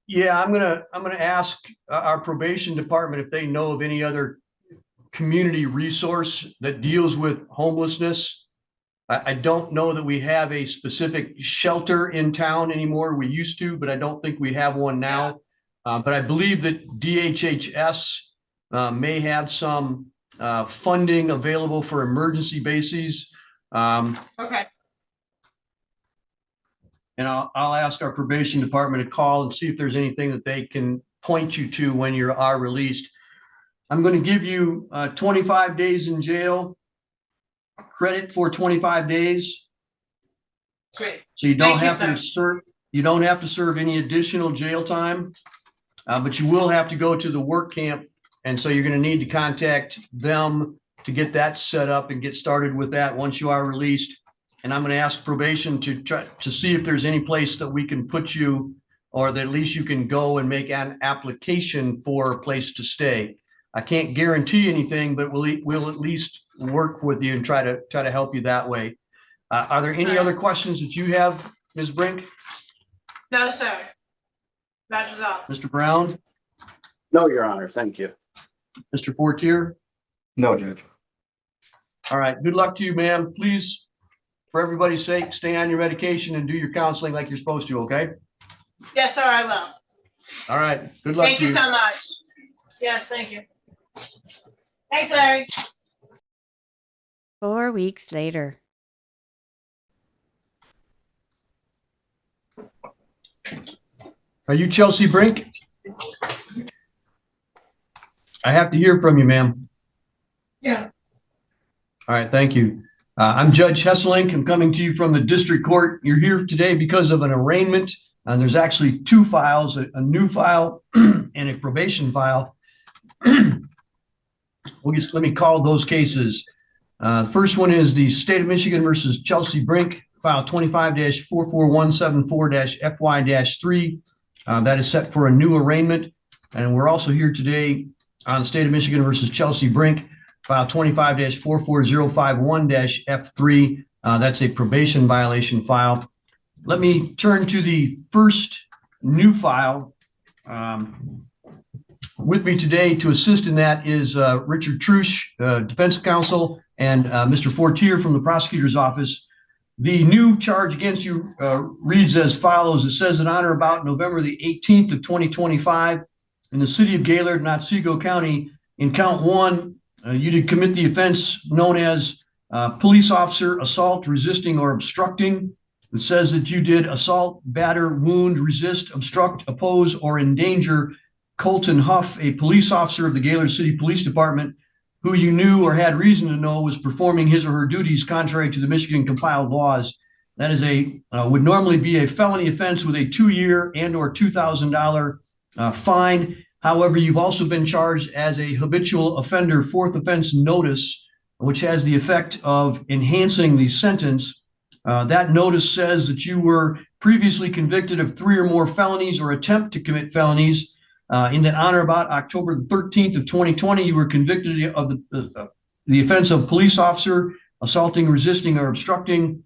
Yeah, I'm gonna ask our probation department if they know of any other community resource that deals with homelessness. I don't know that we have a specific shelter in town anymore. We used to, but I don't think we have one now. But I believe that DHHS may have some funding available for emergency bases. Okay. And I'll ask our probation department to call and see if there's anything that they can point you to when you are released. I'm going to give you 25 days in jail, credit for 25 days. Great. So you don't have to serve. You don't have to serve any additional jail time, but you will have to go to the work camp, and so you're going to need to contact them to get that set up and get started with that once you are released. And I'm going to ask probation to try to see if there's any place that we can put you, or that at least you can go and make an application for a place to stay. I can't guarantee anything, but we'll at least work with you and try to help you that way. Are there any other questions that you have, Ms. Brink? No, sir. That was all. Mr. Brown? No, Your Honor. Thank you. Mr. Fortier? No, Judge. All right. Good luck to you, ma'am. Please, for everybody's sake, stay on your medication and do your counseling like you're supposed to, okay? Yes, sir, I will. All right. Good luck Thank to you you. so much. Yes, thank you. Thanks, Larry. 4 weeks later. Are you Chelsey Brink? I have to hear from you, ma'am. Yeah. All right, thank you. I'm Judge Hesselink. I'm coming to you from the district court. You're here today because of an arraignment. And there's actually two files, a new file and a probation file. Let me call those cases. First one is the State of Michigan versus Chelsey Brink, file 25-44174-FY-3. That is set for a new arraignment. And we're also here today on the State of Michigan versus Chelsey Brink, file 25-44051-F3. That's a probation violation file. Let me turn to the first new file. With me today to assist in that is Richard Trush, defense counsel, and Mr. Fortier from the prosecutor's office. The new charge against you reads as follows. It says that on or about November the 18th of 2025 in the city of Gaylord in Otsego County, in count 1, you did commit the offense known as police officer assault, resisting, or obstructing. It says that you did assault, batter, wound, resist, obstruct, oppose, or endanger Colton Huff, a police officer of the Gaylord City Police Department, who you knew or had reason to know was performing his or her duties contrary to the Michigan compiled laws. That is would normally be a felony offense with a 2-year and or $2,000 fine. However, you've also been charged as a habitual offender fourth offense notice, which has the effect of enhancing the sentence. That notice says that you were previously convicted of 3 or more felonies or attempt to commit felonies. In that on or about October the 13th of 2020, you were convicted of the offense of police officer assaulting, resisting, or obstructing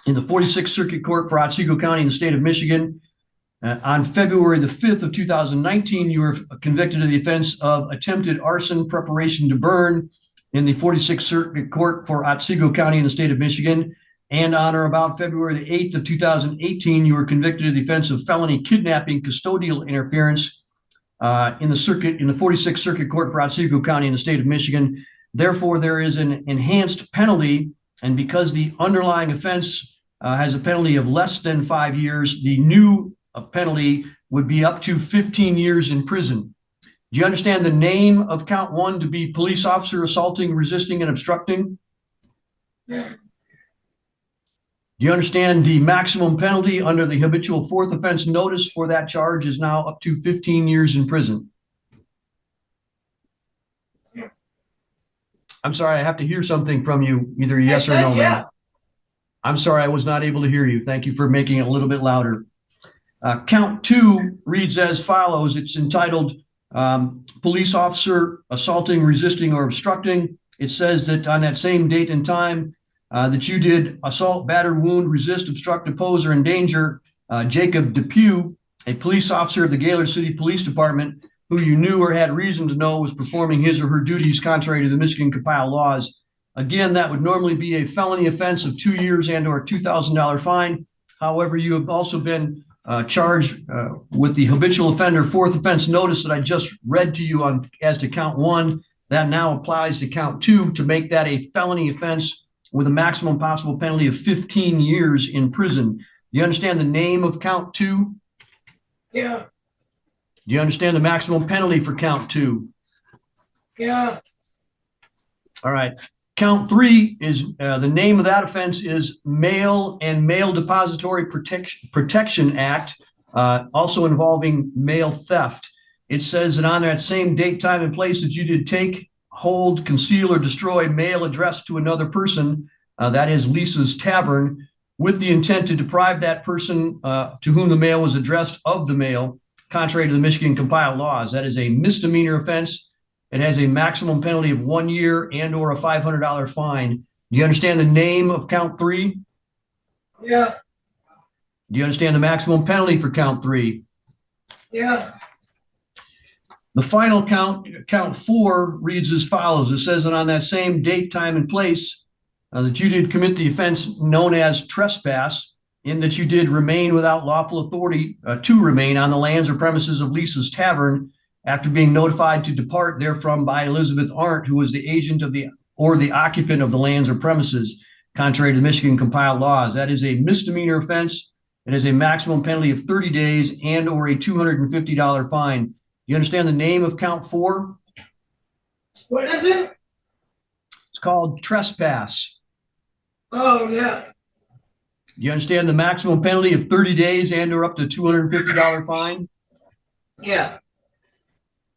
in the 46th Circuit Court for Otsego County in the state of Michigan. On February the 5th of 2019, you were convicted of the offense of attempted arson, preparation to burn in the 46th Circuit Court for Otsego County in the state of Michigan. And on or about February the 8th of 2018, you were convicted of the offense of felony kidnapping, custodial interference in the 46th Circuit Court for Otsego County in the state of Michigan. Therefore, there is an enhanced penalty, and because the underlying offense has a penalty of less than 5 years, the new penalty would be up to 15 years in prison. Do you understand the name of count 1 to be police officer assaulting, resisting, and obstructing? Yeah. Do you understand the maximum penalty under the habitual fourth offense notice for that charge is now up to 15 years in prison? I'm sorry, I have to hear something from you, either yes or no, ma'am. I'm sorry, I was not able to hear you. Thank you for making it a little bit louder. Count 2 reads as follows. It's entitled police officer assaulting, resisting, or obstructing. It says that on that same date and time, that you did assault, batter, wound, resist, obstruct, oppose, or endanger Jacob Depew, a police officer of the Gaylord City Police Department, who you knew or had reason to know was performing his or her duties contrary to the Michigan compiled laws. Again, that would normally be a felony offense of 2 years and or $2,000 fine. However, you have also been charged with the habitual offender fourth offense notice that I just read to you on as to count 1. That now applies to count 2 to make that a felony offense with a maximum possible penalty of 15 years in prison. Do you understand the name of count 2? Yeah. Do you understand the maximum penalty for count 2? Yeah. All right. Count 3 is the name of that offense is Mail and Mail Depository Protection Act, also involving mail theft. It says that on that same date, time, and place that you did take, hold, conceal, or destroy mail addressed to another person, that is Lisa's Tavern, with the intent to deprive that person to whom the mail was addressed of the mail, contrary to the Michigan compiled laws. That is a misdemeanor offense. It has a maximum penalty of 1 year and or a $500 fine. Do you understand the name of count 3? Yeah. Do you understand the maximum penalty for count 3? Yeah. The final count 4, reads as follows. It says that on that same date, time, and place that you did commit the offense known as trespass, in that you did remain without lawful authority to remain on the lands or premises of Lisa's Tavern after being notified to depart therefrom by Elizabeth Arndt, who was the agent of the occupant of the lands or premises, contrary to the Michigan compiled laws. That is a misdemeanor offense. It has a maximum penalty of 30 days and or a $250 fine. You understand the name of count 4? What is it? It's called trespass. Oh, yeah. You understand the maximum penalty of 30 days and or up to $250 fine? Yeah.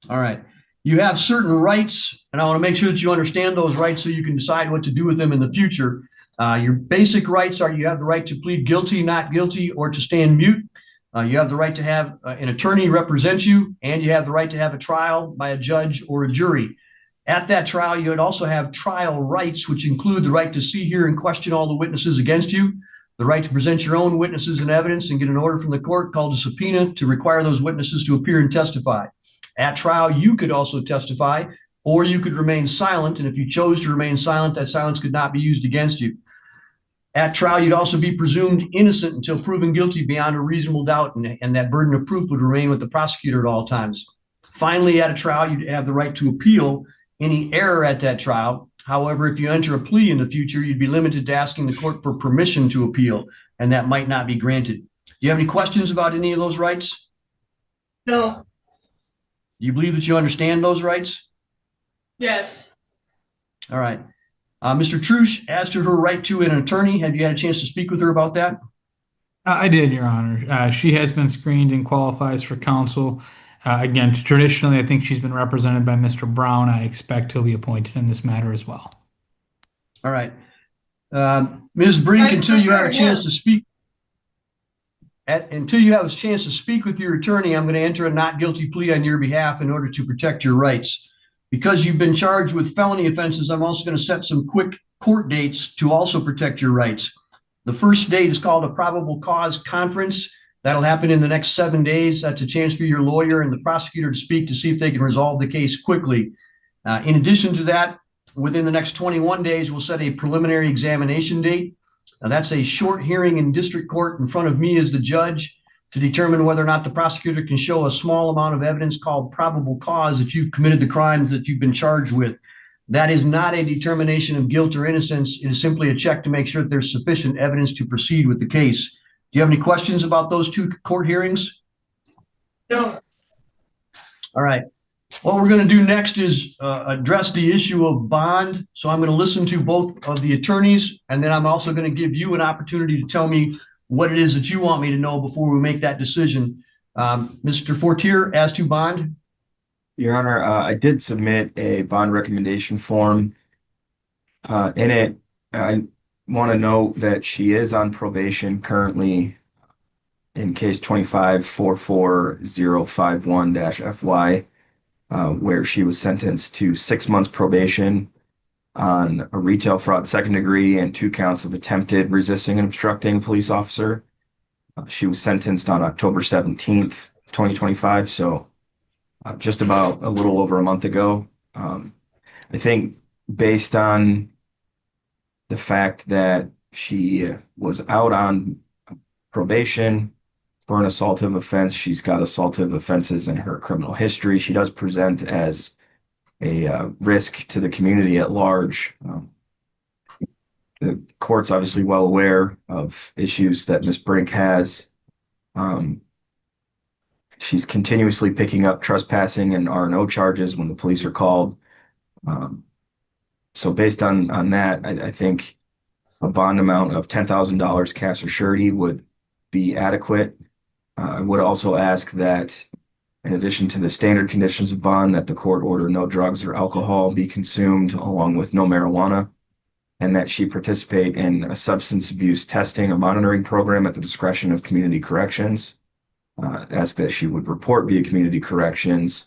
All right. You have certain rights, and I want to make sure that you understand those rights so you can decide what to do with them in the future. Your basic rights are you have the right to plead guilty, not guilty, or to stand mute. You have the right to have an attorney represent you, and you have the right to have a trial by a judge or a jury. At that trial, you would also have trial rights, which include the right to see, hear, and question all the witnesses against you, the right to present your own witnesses and evidence and get an order from the court called a subpoena to require those witnesses to appear and testify. At trial, you could also testify, or you could remain silent, and if you chose to remain silent, that silence could not be used against you. At trial, you'd also be presumed innocent until proven guilty beyond a reasonable doubt, and that burden of proof would remain with the prosecutor at all times. Finally, at a trial, you'd have the right to appeal any error at that trial. However, if you enter a plea in the future, you'd be limited to asking the court for permission to appeal, and that might not be granted. Do you have any questions about any of those rights? No. Do you believe that you understand those rights? Yes. All right. Mr. Trush, as to her right to an attorney, have you had a chance to speak with her about that? I did, Your Honor. She has been screened and qualifies for counsel. Again, traditionally, I think she's been represented by Mr. Brown. I expect he'll be appointed in this matter as well. All right. Ms. Brink, until you have a chance to speak, with your attorney, I'm going to enter a not guilty plea on your behalf in order to protect your rights. Because you've been charged with felony offenses, I'm also going to set some quick court dates to also protect your rights. The first date is called a probable cause conference. That'll happen in the next 7 days. That's a chance for your lawyer and the prosecutor to speak to see if they can resolve the case quickly. In addition to that, within the next 21 days, we'll set a preliminary examination date. Now, that's a short hearing in district court in front of me as the judge to determine whether or not the prosecutor can show a small amount of evidence called probable cause that you've committed the crimes that you've been charged with. That is not a determination of guilt or innocence. It is simply a check to make sure that there's sufficient evidence to proceed with the case. Do you have any questions about those 2 court hearings? No. All right. What we're going to do next is address the issue of bond. So I'm going to listen to both of the attorneys, and then I'm also going to give you an opportunity to tell me what it is that you want me to know before we make that decision. Mr. Fortier, as to bond. Your Honor, I did submit a bond recommendation form. In it, I want to note that she is on probation currently in case 2544051-FY, where she was sentenced to 6 months probation on a retail fraud 2nd degree and 2 counts of attempted resisting and obstructing a police officer. She was sentenced on October 17th, 2025, so just about a little over a month ago. I think based on the fact that she was out on probation for an assaultive offense, she's got assaultive offenses in her criminal history. She does present as a risk to the community at large. The court's obviously well aware of issues that Ms. Brink has. She's continuously picking up trespassing and R&O charges when the police are called. So based on that, I think a bond amount of $10,000 cash or surety would be adequate. I would also ask that, in addition to the standard conditions of bond, that the court order no drugs or alcohol be consumed along with no marijuana, and that she participate in a substance abuse testing or monitoring program at the discretion of community corrections. Ask that she would report via community corrections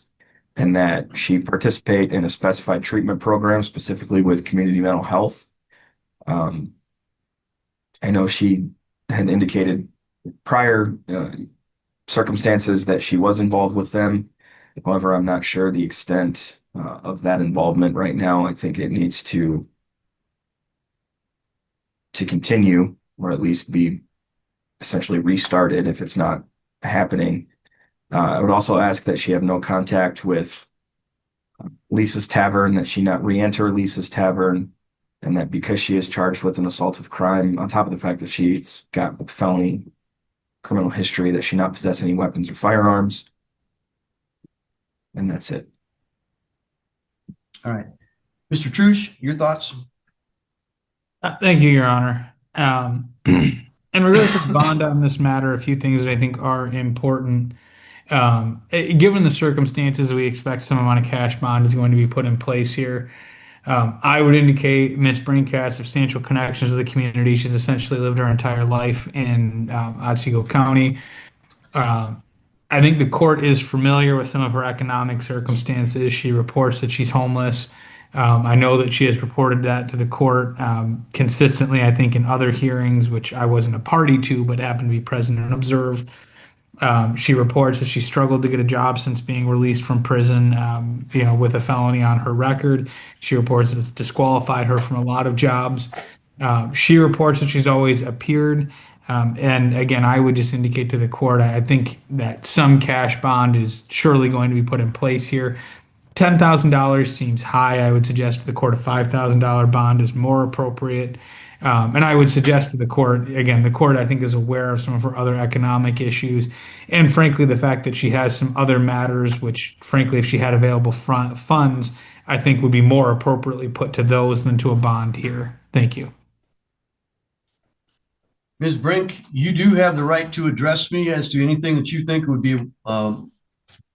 and that she participate in a specified treatment program, specifically with community mental health. I know she had indicated prior circumstances that she was involved with them. However, I'm not sure the extent of that involvement right now. I think it needs to continue, or at least be essentially restarted if it's not happening. I would also ask that she have no contact with Lisa's Tavern, that she not re-enter Lisa's Tavern, and that because she is charged with an assaultive crime, on top of the fact that she's got a felony criminal history, that she not possess any weapons or firearms. And that's it. All right. Mr. Trush, your thoughts? Thank you, Your Honor. In regards to the bond on this matter, a few things that I think are important. Given the circumstances, we expect some amount of cash bond is going to be put in place here. I would indicate Ms. Brink has substantial connections to the community. She's essentially lived her entire life in Otsego County. I think the court is familiar with some of her economic circumstances. She reports that she's homeless. I know that she has reported that to the court consistently, I think, in other hearings, which I wasn't a party to, but happened to be present and observe. She reports that she struggled to get a job since being released from prison, with a felony on her record. She reports that it's disqualified her from a lot of jobs. She reports that she's always appeared. And again, I would just indicate to the court, I think that some cash bond is surely going to be put in place here. $10,000 seems high. I would suggest to the court a $5,000 bond is more appropriate. And I would suggest to the court, again, the court I think is aware of some of her other economic issues. And frankly, the fact that she has some other matters, which frankly, if she had available funds, I think would be more appropriately put to those than to a bond here. Thank you. Ms. Brink, you do have the right to address me as to anything that you think would be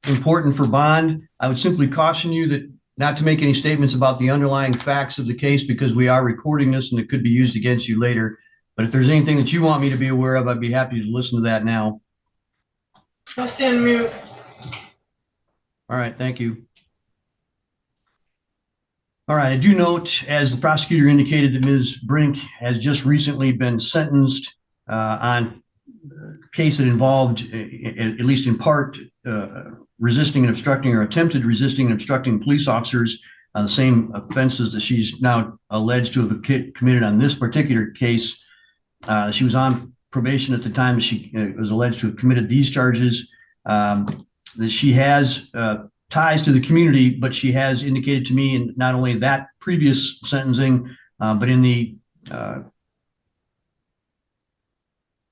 important for bond. I would simply caution you that not to make any statements about the underlying facts of the case, because we are recording this and it could be used against you later. But if there's anything that you want me to be aware of, I'd be happy to listen to that now. I'll stand mute. All right, thank you. All right, I do note, as the prosecutor indicated, that Ms. Brink has just recently been sentenced on a case that involved, at least in part, resisting and obstructing or attempted resisting and obstructing police officers, the same offenses that she's now alleged to have committed on this particular case. She was on probation at the time she was alleged to have committed these charges. That she has ties to the community, but she has indicated to me in not only that previous sentencing, but in the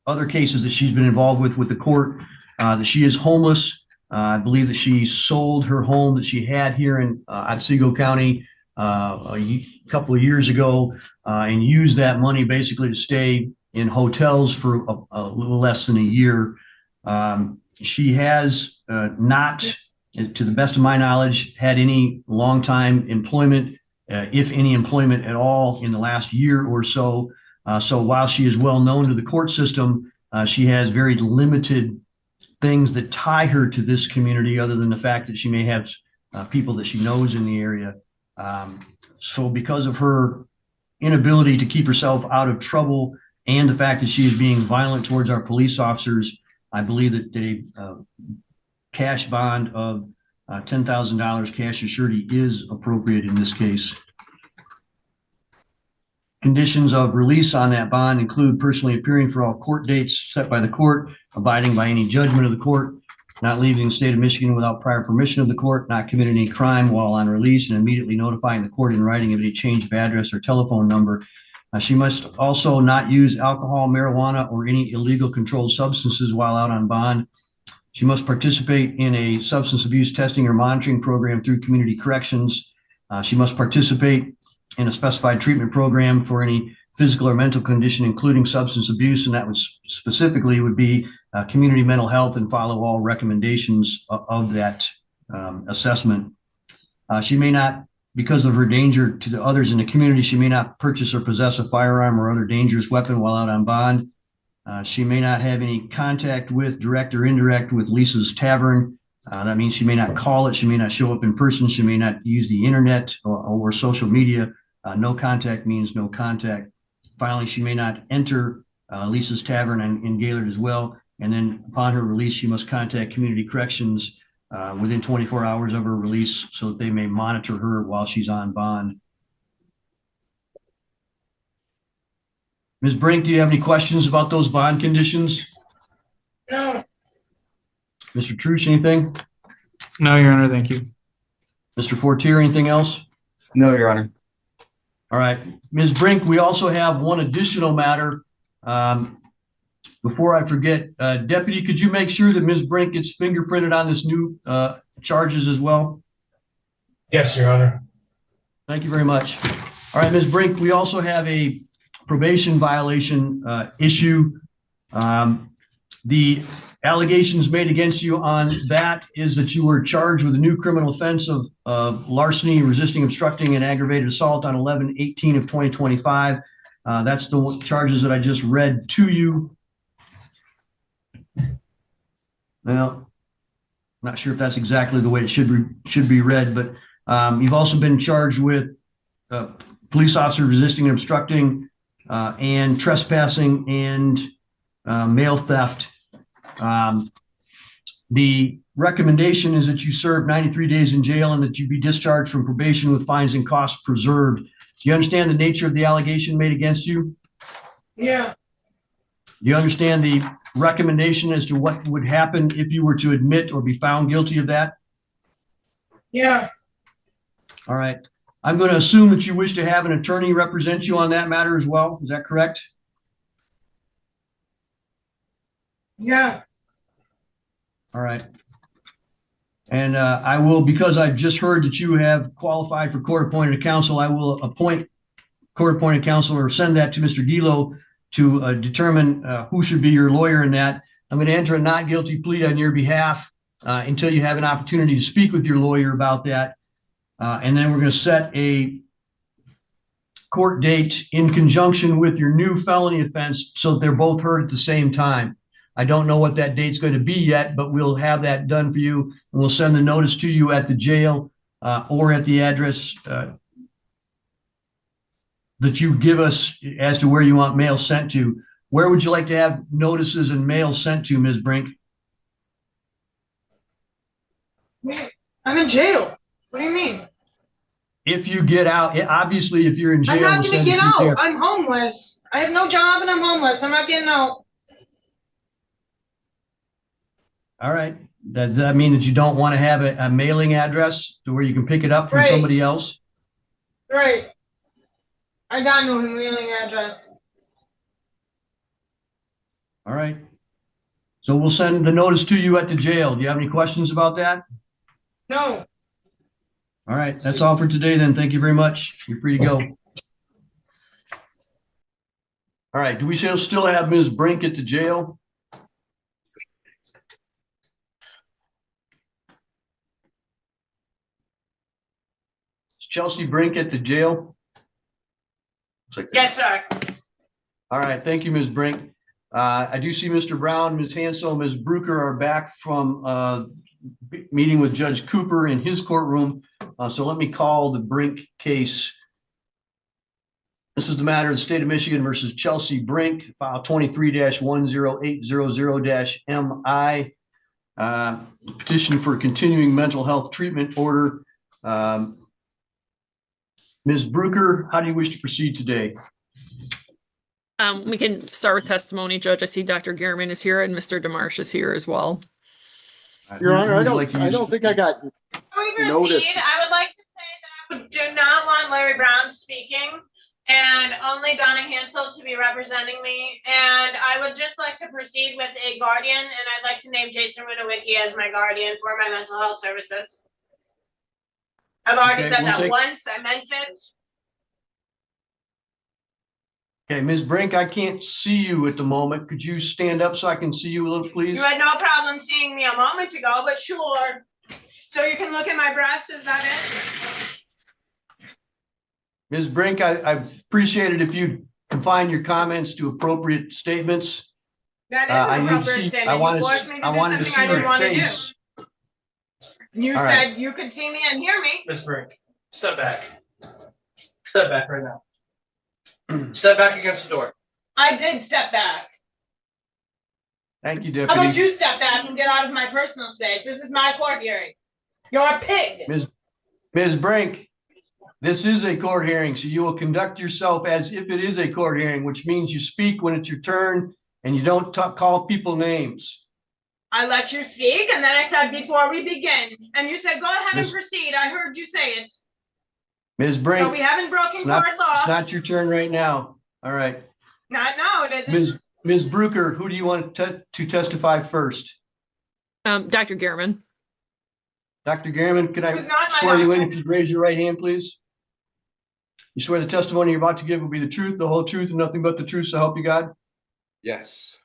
other cases that she's been involved with the court, that she is homeless. I believe that she sold her home that she had here in Otsego County a couple of years ago and used that money basically to stay in hotels for a little less than a year. She has not, to the best of my knowledge, had any long-time employment, if any employment at all, in the last year or so. So while she is well known to the court system, she has very limited things that tie her to this community, other than the fact that she may have people that she knows in the area. So because of her inability to keep herself out of trouble and the fact that she is being violent towards our police officers, I believe that a cash bond of $10,000 cash and surety is appropriate in this case. Conditions of release on that bond include personally appearing for all court dates set by the court, abiding by any judgment of the court, not leaving the state of Michigan without prior permission of the court, not committing any crime while on release, and immediately notifying the court in writing of any change of address or telephone number. She must also not use alcohol, marijuana, or any illegal controlled substances while out on bond. She must participate in a substance abuse testing or monitoring program through community corrections. She must participate in a specified treatment program for any physical or mental condition, including substance abuse, and that was specifically would be community mental health, and follow all recommendations of that assessment. She may not, because of her danger to the others in the community, she may not purchase or possess a firearm or other dangerous weapon while out on bond. She may not have any contact with, direct or indirect, with Lisa's Tavern. That means she may not call it, she may not show up in person, she may not use the internet or social media. No contact means no contact. Finally, she may not enter Lisa's Tavern in Gaylord as well. And then upon her release, she must contact Community Corrections within 24 hours of her release so that they may monitor her while she's on bond. Ms. Brink, do you have any questions about those bond conditions? No. Mr. Truce, anything? No, Your Honor, thank you. Mr. Fortier, anything else? No, Your Honor. All right, Ms. Brink, we also have one additional matter. Before I forget, Deputy, could you make sure that Ms. Brink gets fingerprinted on this new charges as well? Yes, Your Honor. Thank you very much. All right, Ms. Brink, we also have a probation violation issue. The allegations made against you on that is that you were charged with a new criminal offense of larceny, resisting, obstructing, and aggravated assault on 11/18 of 2025. That's the charges that I just read to you. Well, I'm not sure if that's exactly the way it should be read, but you've also been charged with police officer resisting and obstructing, and trespassing and mail theft. The recommendation is that you serve 93 days in jail and that you be discharged from probation with fines and costs preserved. Do you understand the nature of the allegation made against you? Yeah. Do you understand the recommendation as to what would happen if you were to admit or be found guilty of that? Yeah. All right. I'm going to assume that you wish to have an attorney represent you on that matter as well. Is that correct? Yeah. All right. And I will, because I've just heard that you have qualified for court-appointed counsel, I will appoint court-appointed counsel or send that to Mr. Gilo to determine who should be your lawyer in that. I'm going to enter a not guilty plea on your behalf until you have an opportunity to speak with your lawyer about that. And then we're going to set a court date in conjunction with your new felony offense so that they're both heard at the same time. I don't know what that date's going to be yet, but we'll have that done for you. And we'll send the notice to you at the jail or at the address that you give us as to where you want mail sent to. Where would you like to have notices and mail sent to, Ms. Brink? I'm in jail. What do you mean? If you get out, obviously, if you're in jail, I'm not we'll going send to it get to you out. there. I'm homeless. I have no job and I'm homeless. I'm not getting out. All right. Does that mean that you don't want to have a mailing address to where you can pick it up from Right. somebody else? Right. I got no mailing address. All right. So we'll send the notice to you at the jail. Do you have any questions about that? No. All right. That's all for today then. Thank you very much. You're free to go. All right. Do we still have Ms. Brink at the jail? Is Chelsey Brink at the jail? Yes, sir. All right. Thank you, Ms. Brink. I do see Mr. Brown, Ms. Hansel, Ms. Bruker are back from meeting with Judge Cooper in his courtroom. So let me call the Brink case. This is the matter of the state of Michigan versus Chelsey Brink, file 23-10800-MI. Petition for continuing mental health treatment order. Ms. Bruker, how do you wish to proceed today? We can start with testimony, Judge. I see Dr. Gehrman is here and Mr. DeMarsh is here as well. Your Honor, I Like don't think I got Before we notice. proceed, I would like to say that I do not want Larry Brown speaking and only Donna Hansel to be representing me. And I would just like to proceed with a guardian, and I'd like to name Jason Winowicki as my guardian for my mental health services. I've already said that once. I meant it. Okay, Ms. Brink, I can't see you at the moment. Could you stand up so I can see you a little, please? You had no problem seeing me a moment ago, but sure. So you can look at my breasts, is that it? Ms. Brink, I appreciate it if you confine your comments to appropriate statements. That is I an need to appropriate see, statement. I You wanted forced me to do to something see I your didn't want to do. face. You All said right. you could see me and hear me. Ms. Brink, step back. Step back right now. Step back against the door. I did step back. Thank you, How about Deputy. you step back and get out of my personal space? This is my court hearing. You're a pig. Ms. Brink, this is a court hearing, so you will conduct yourself as if it is a court hearing, which means you speak when it's your turn and you don't call people names. I let you speak, and then I said before we begin, and you said go ahead and Miss- proceed. I heard you say it. Ms. Brink, So we haven't broken it's not, court law. it's not your turn right now. All right. Not now, it isn't. Ms. Brucker, who do you want to testify first? Dr. Gehrman. Dr. Gehrman, can Who's not I my swear you in doctor? if you raise your right hand, please? You swear the testimony you're about to give will be the truth, the whole truth, and nothing but the truth, so help you God? Yes.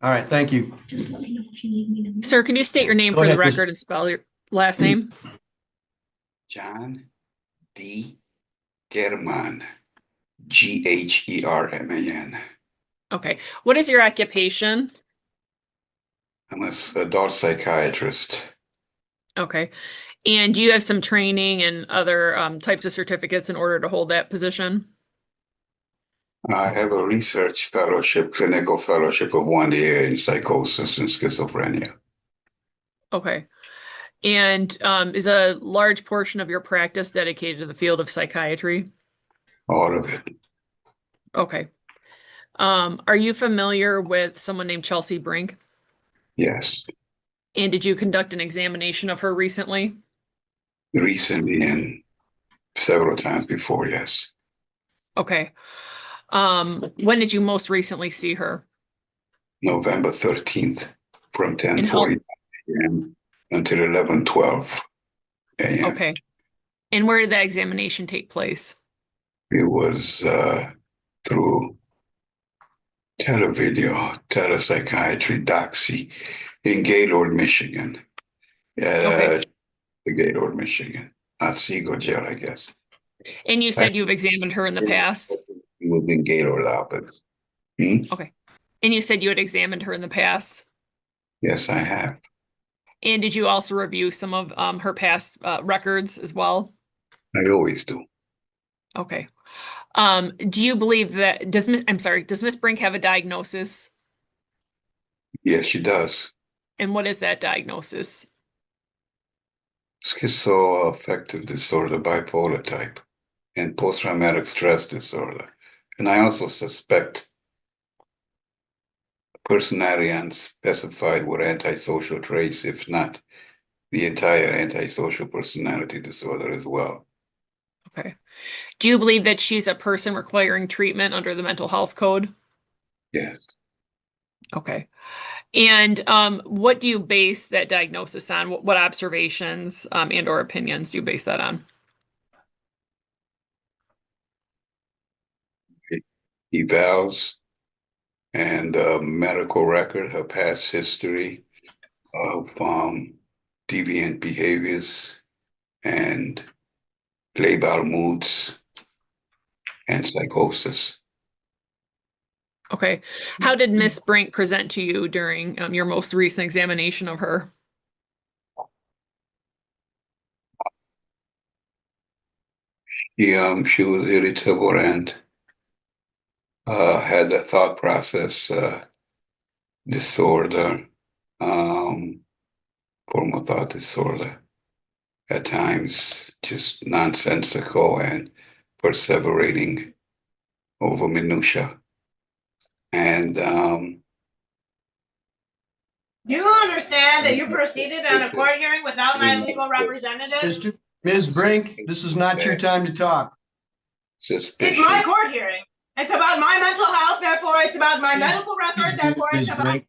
All right, thank you. Just let me know if you need me to. Sir, can you state your name Go for the ahead, Ms. record and spell your last name? John D. German. Gherman. Okay. What is your occupation? I'm an adult psychiatrist. Okay. And do you have some training and other types of certificates in order to hold that position? I have a research fellowship, clinical fellowship of 1 year in psychosis and schizophrenia. Okay. And is a large portion of your practice dedicated to the field of psychiatry? All of it. Okay. Are you familiar with someone named Chelsey Brink? Yes. And did you conduct an examination of her recently? Recently and several times before, yes. Okay. When did you most recently see her? November 13th from And how- 10:40 a.m. until 11:12 a.m. Okay. And where did that examination take place? It was through televideo, telepsychiatry, Doxy in Gaylord, Michigan. Okay. The Gaylord, Michigan. Not Seagull Jail, I guess. And you said you've examined her in the past? It was in Gaylord office. Okay. And you said you had examined her in the past? Yes, I have. And did you also review some of her past records as well? I always do. Okay. Do you believe that does Miss Brink have a diagnosis? Yes, she does. And what is that diagnosis? Schizoaffective disorder, bipolar type, and post-traumatic stress disorder. And I also suspect personality unspecified with antisocial traits, if not the entire antisocial personality disorder as well. Okay. Do you believe that she's a person requiring treatment under the mental health code? Yes. Okay. And what do you base that diagnosis on? What observations and or opinions do you base that on? Evals and medical record, her past history of deviant behaviors and labile moods and psychosis. Okay. How did Miss Brink present to you during your most recent examination of her? She was irritable and had a thought process disorder, form of thought disorder. At times, just nonsensical and perseverating over minutia. And Do you understand that you proceeded on a court hearing without my legal representative? Ms. Brink, this is not your time to talk. suspicious. It's my court hearing. It's about my mental health, therefore it's about my medical record, therefore it's Ms. about. Brink,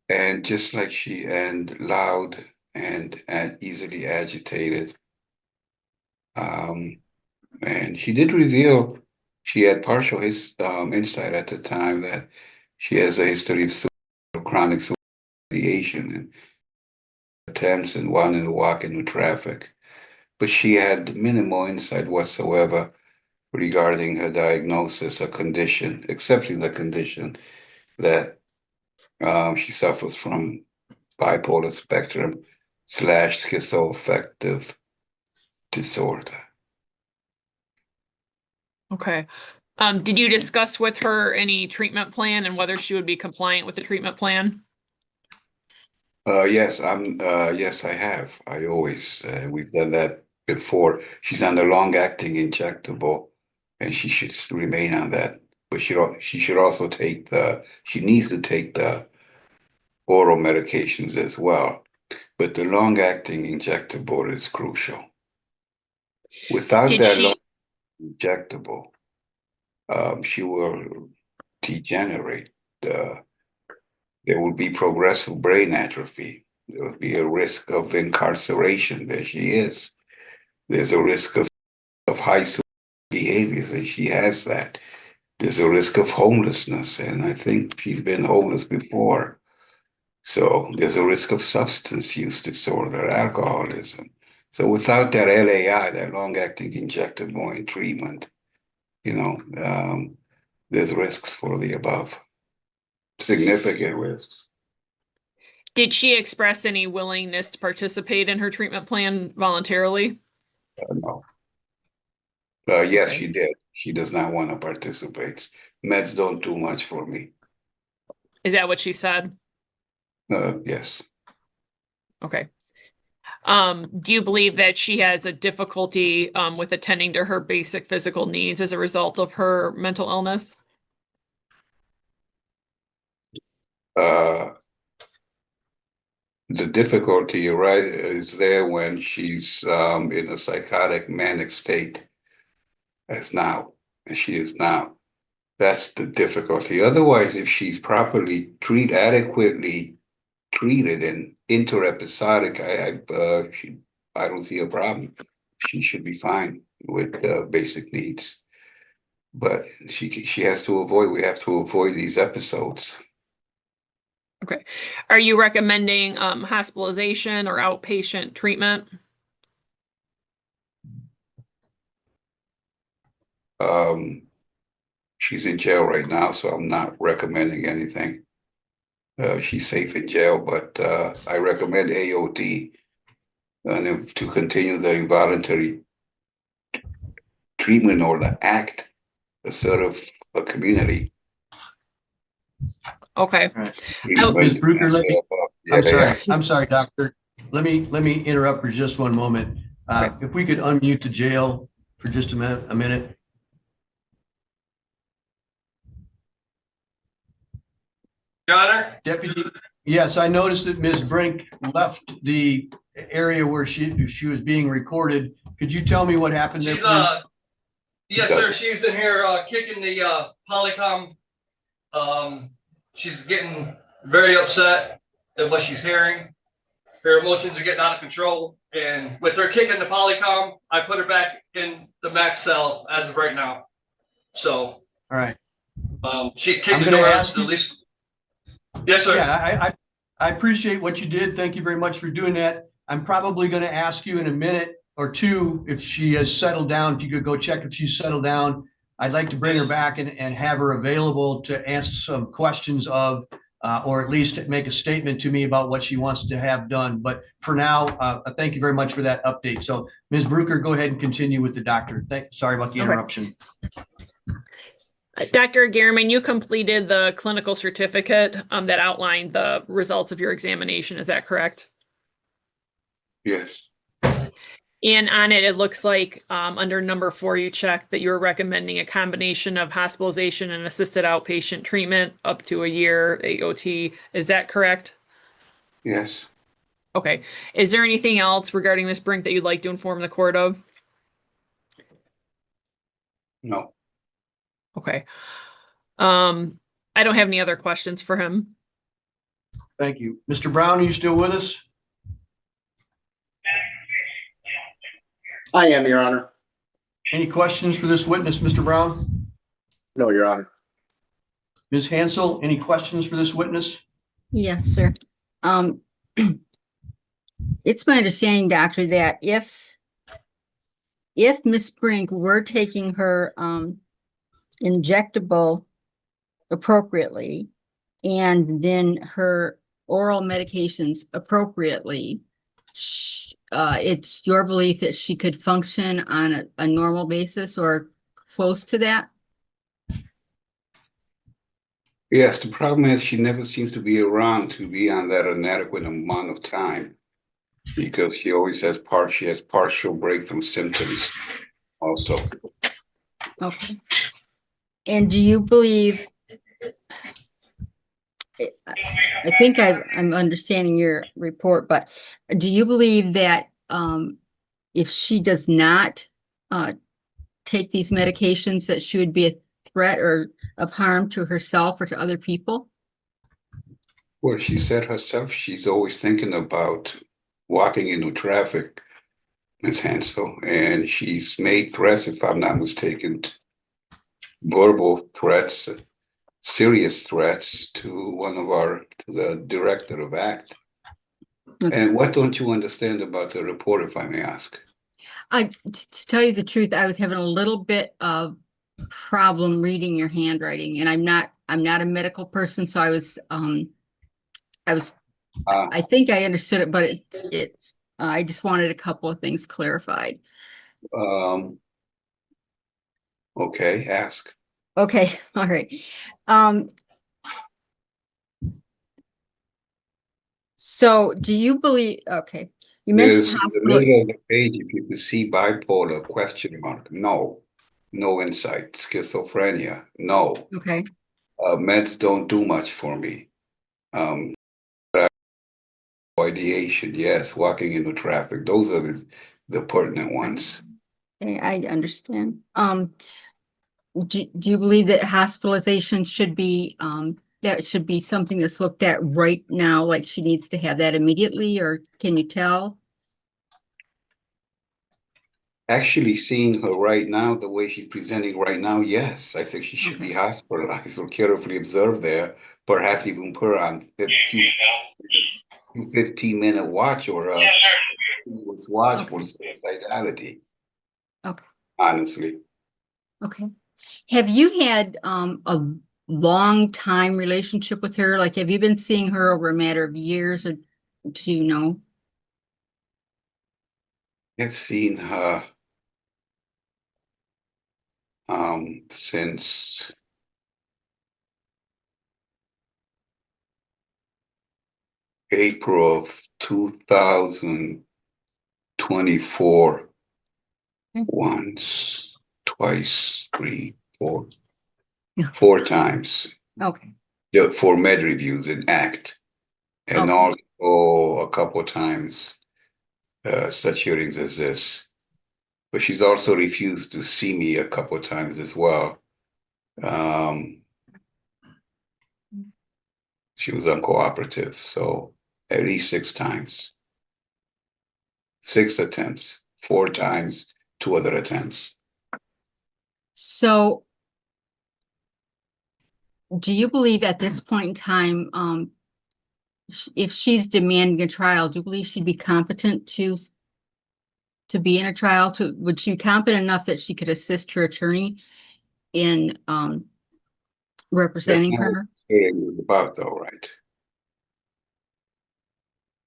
And just like and loud and easily agitated. And she did reveal she had partial insight at the time that she has a history of chronic ideation and attempts and wanting to walk into traffic. But she had minimal insight whatsoever regarding her diagnosis or condition, excepting the condition that she suffers from bipolar spectrum schizoaffective disorder. Okay. Did you discuss with her any treatment plan and whether she would be compliant with the treatment plan? Yes, yes, I have. I always, we've done that before. She's on the long-acting injectable, and she should remain on that. But she should also take she needs to take the oral medications as well. But the long-acting injectable is crucial. Without Did that she? long injectable, she will degenerate. There will be progressive brain atrophy. There will be a risk of incarceration. There she is. There's a risk of high suicide behaviors, and she has that. There's a risk of homelessness, and I think she's been homeless before. So there's a risk of substance use disorder, alcoholism. So without that LAI, that long-acting injectable in treatment, there's risks for the above. Significant risks. Did she express any willingness to participate in her treatment plan voluntarily? No. Yes, Okay. she did. She does not want to participate. Meds don't do much for me. Is that what she said? Yes. Okay. Do you believe that she has a difficulty with attending to her basic physical needs as a result of her mental illness? The difficulty is there when she's in a psychotic manic state, as now, and she is now. That's the difficulty. Otherwise, if she's properly adequately treated and interepisodic, I don't see a problem. She should be fine with basic needs. But she has to avoid. We have to avoid these episodes. Okay. Are you recommending hospitalization or outpatient treatment? She's in jail right now, so I'm not recommending anything. She's safe in jail, but I recommend AOT and to continue the involuntary treatment or the ACT, a sort of a community. Okay. Ms. Bruker, I'm sorry, doctor. Let me interrupt for just one moment. If we could unmute the jail for just a minute. Your Honor? Deputy, yes, I noticed that Ms. Brink left the area where she was being recorded. Could you tell me what happened there, She's please? yes, sir. She's in here kicking the Polycom. She's getting very upset at what she's hearing. Her emotions are getting out of control. And with her kicking the Polycom, I put her back in the max cell as of right now. So All right. She kicked the door at least. Yes, sir. Yeah, I appreciate what you did. Thank you very much for doing that. I'm probably going to ask you in a minute or two if she has settled down. If you could go check if she's settled down. I'd like to bring her back and have her available to answer some questions of, or at least make a statement to me about what she wants to have done. But for now, thank you very much for that update. So Ms. Bruker, go ahead and continue with the doctor. Sorry about the interruption. Dr. Gehrman, you completed the clinical certificate that outlined the results of your examination. Is that correct? Yes. And on it, it looks like under number 4, you checked that you're recommending a combination of hospitalization and assisted outpatient treatment up to a year AOT. Is that correct? Yes. Okay. Is there anything else regarding Ms. Brink that you'd like to inform the court of? No. Okay. I don't have any other questions for him. Thank you. Mr. Brown, are you still with us? I am, Your Honor. Any questions for this witness, Mr. Brown? No, Your Honor. Ms. Hansel, any questions for this witness? Yes, sir. It's my understanding, doctor, that if Miss Brink were taking her injectable appropriately and then her oral medications appropriately, it's your belief that she could function on a normal basis or close to that? Yes, the problem is she never seems to be around to be on that inadequate amount of time because she always has partial breakthrough symptoms also. Okay. And do you believe, I think I'm understanding your report, but do you believe that if she does not take these medications, that she would be a threat or of harm to herself or to other people? Well, she said herself, she's always thinking about walking into traffic, Ms. Hansel, and she's made threats, if I'm not mistaken, verbal threats, serious threats to the director of ACT. Okay. And what don't you understand about the report, if I may ask? To tell you the truth, I was having a little bit of problem reading your handwriting, and I'm not a medical person, so I think I understood it, but it's I just wanted a couple of things clarified. Okay, ask. Okay, all right. So do you believe, okay, you mentioned There's in the hospital. middle of the page, if you can see bipolar, question mark, no. No insight. Schizophrenia, no. Okay. Meds don't do much for me. Ideation, yes. Walking into traffic, those are the pertinent ones. Okay, I understand. Do you believe that hospitalization should be that should be something that's looked at right now, like she needs to have that immediately, or can you tell? Actually, seeing her right now, the way she's presenting right now, yes, I think she should be hospitalized or carefully observed there, perhaps even put her on 15-minute watch or watch for suicidality. Okay. Honestly. Okay. Have you had a long time relationship with her? Like, have you been seeing her over a matter of years, or do you know? I've seen her since April of 2024. Once, twice, three, four. Four times. Okay. For med reviews in ACT. And also a couple of times such hearings as this. But she's also refused to see me a couple of times as well. She was uncooperative, so at least 6 times. 6 attempts, 4 times, 2 other attempts. So do you believe at this point in time, if she's demanding a trial, do you believe she'd be competent to be in a trial? Would she be competent enough that she could assist her attorney in representing her? About though, right?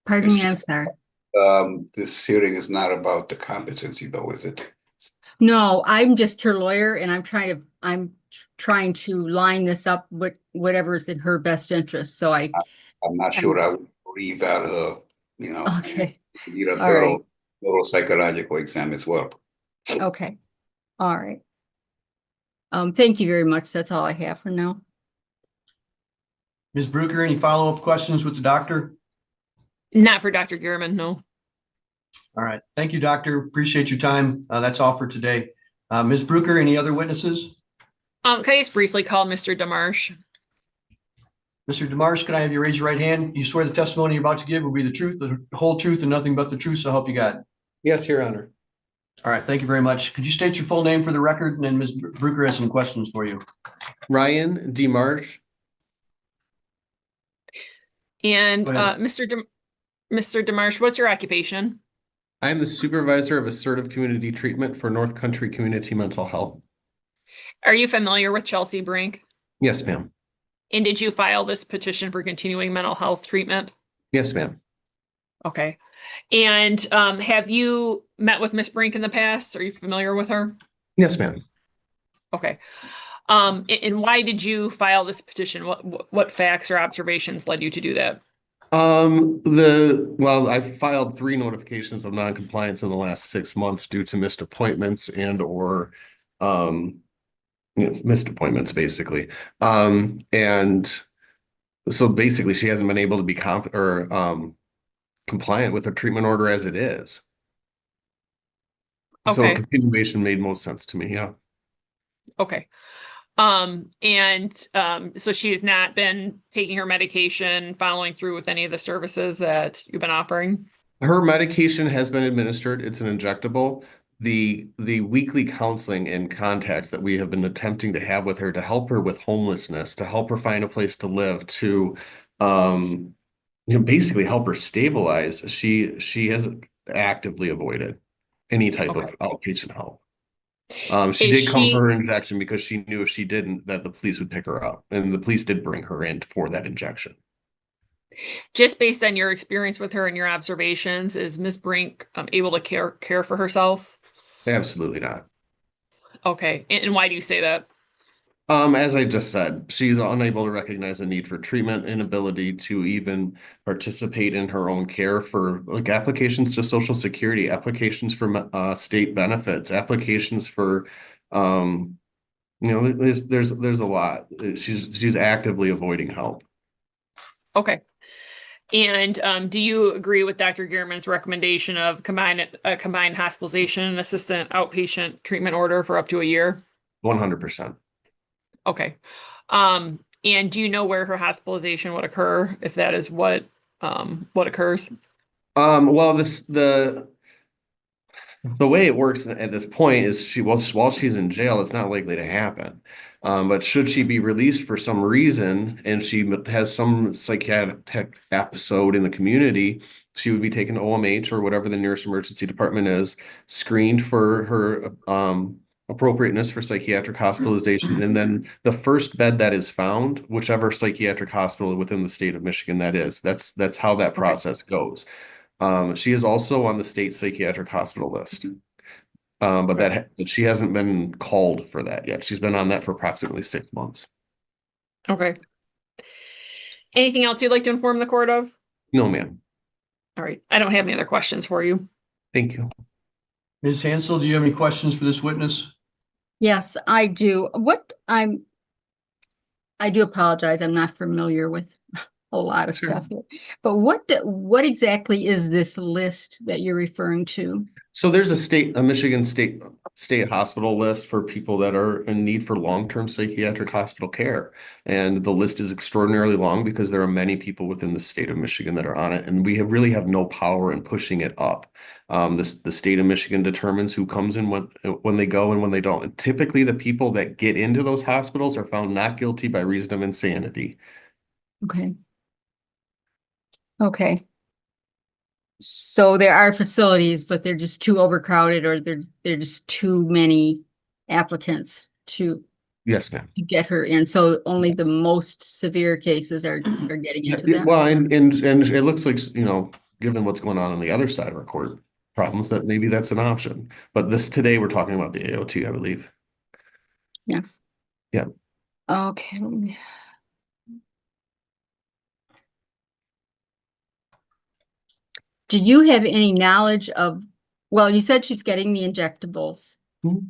Pardon me, I'm sorry. This hearing is not about the competency though, is it? No, I'm just her lawyer, and I'm trying to line this up with whatever's in her best interest. So I'm not sure I would reval her, Okay. need a All right. thorough neuropsychological exam as well. Okay. All right. Thank you very much. That's all I have for now. Ms. Bruker, any follow-up questions with the doctor? Not for Dr. Gehrman, no. All right. Thank you, doctor. Appreciate your time. That's all for today. Ms. Bruker, any other witnesses? Can I just briefly call Mr. DeMarche? Mr. DeMarche, can I have you raise your right hand? You swear the testimony you're about to give will be the truth, the whole truth, and nothing but the truth, so help you God. Yes, Your Honor. All right. Thank you very much. Could you state your full name for the record? And then Ms. Bruker has some questions for you. Ryan DeMarche. And Mr. DeMarche, what's your occupation? I am the supervisor of assertive community treatment for North Country Community Mental Health. Are you familiar with Chelsey Brink? Yes, ma'am. And did you file this petition for continuing mental health treatment? Yes, ma'am. Okay. And have you met with Miss Brink in the past? Are you familiar with her? Yes, ma'am. Okay. And why did you file this petition? What facts or observations led you to do that? Well, I filed 3 notifications of non-compliance in the last 6 months due to missed appointments and or missed appointments basically. And so basically she hasn't been able to be compliant with the treatment order as it is. So a Okay. continuation made most sense to me, yeah. Okay. So she has not been taking her medication, following through with any of the services that you've been offering? Her medication has been administered. It's an injectable. The weekly counseling and contacts that we have been attempting to have with her to help her with homelessness, to help her find a place to live, to basically help her stabilize, she has actively avoided any type of outpatient help. She did come for her injection because she knew if she didn't, that the police would pick her up, and the police did bring her in for that injection. Just based on your experience with her and your observations, is Ms. Brink able to care for herself? Absolutely not. Okay, and why do you say that? As I just said, she's unable to recognize the need for treatment, inability to even participate in her own care for like applications to Social Security, applications for state benefits, applications for there's a lot. She's actively avoiding help. Okay. And do you agree with Dr. Gehrman's recommendation of combined hospitalization and assistant outpatient treatment order for up to a year? 100%. Okay. And do you know where her hospitalization would occur if that is what occurs? Well, the way it works at this point is while she's in jail, it's not likely to happen. But should she be released for some reason and she has some psychiatric episode in the community, she would be taken to OMH or whatever the nearest emergency department is, screened for her appropriateness for psychiatric hospitalization. And then the first bed that is found, whichever psychiatric hospital within the state of Michigan that is, that's how that process goes. She is also on the state psychiatric hospital list. But she hasn't been called for that yet. She's been on that for approximately 6 months. Okay. Anything else you'd like to inform the court of? No, ma'am. All right. I don't have any other questions for you. Thank you. Ms. Hansel, do you have any questions for this witness? Yes, I do. I do apologize. I'm not familiar with a lot of stuff here. But what exactly is this list that you're referring to? So there's a Michigan state hospital list for people that are in need for long-term psychiatric hospital care. And the list is extraordinarily long because there are many people within the state of Michigan that are on it, and we really have no power in pushing it up. The state of Michigan determines who comes in when they go and when they don't. And typically the people that get into those hospitals are found not guilty by reason of insanity. Okay. Okay. So there are facilities, but they're just too overcrowded, or they're just too many applicants to Yes, ma'am. get her in. So only the most severe cases are getting into that. Well, and it looks like, given what's going on the other side of our court problems, that maybe that's an option. But today we're talking about the AOT, I believe. Yes. Yeah. Okay. Do you have any knowledge of, well, you said she's getting the injectables. Mm-hmm.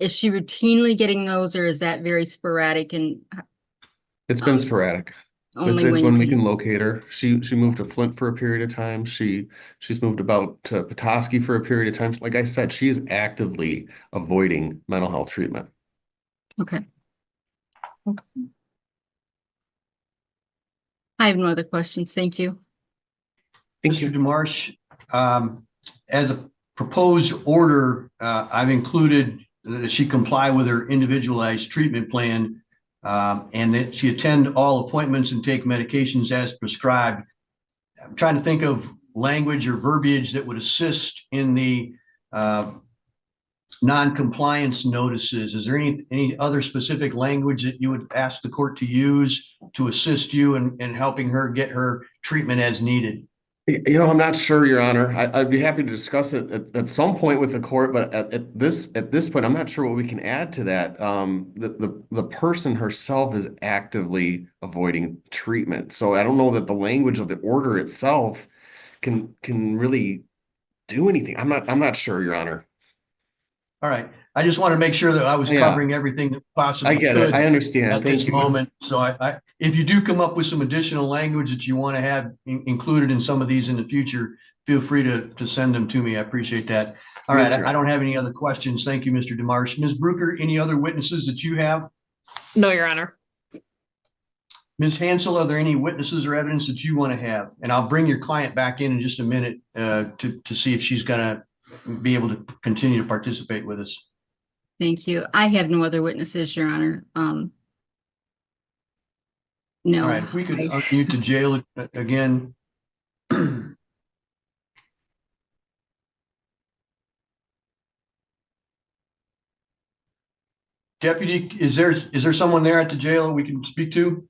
Is she routinely getting those, or is that very sporadic? And it's been sporadic. Only it's when we can locate her. She moved to Flint for a period of time. She's moved about to Petoskey for a period of time. Like I said, she is actively avoiding mental health treatment. Okay. I have no other questions. Thank you. Mr. DeMarsh, as a proposed order, I've included that she comply with her individualized treatment plan, and that she attend all appointments and take medications as prescribed. I'm trying to think of language or verbiage that would assist in the non-compliance notices. Is there any other specific language that you would ask the court to use to assist you in helping her get her treatment as needed? You know, I'm not sure, Your Honor. I'd be happy to discuss it at some point with the court, but at this point, I'm not sure what we can add to that. The person herself is actively avoiding treatment, so I don't know that the language of the order itself can really do anything. I'm not sure, Your Honor. All right. I just want to make sure that I was Yeah. covering everything that possibly I get could it. I understand. at Thank this you. moment. So if you do come up with some additional language that you want to have included in some of these in the future, feel free to send them to me. I appreciate that. All right. Yes, sir. I don't have any other questions. Thank you, Mr. DeMarsh. Ms. Brucker, any other witnesses that you have? No, Your Honor. Ms. Hansel, are there any witnesses or evidence that you want to have? And I'll bring your client back in just a minute to see if she's going to be able to continue to participate with us. Thank you. I have no other witnesses, Your Honor. No. All right, if we could unmute the jail again. Deputy, is there someone there at the jail we can speak to?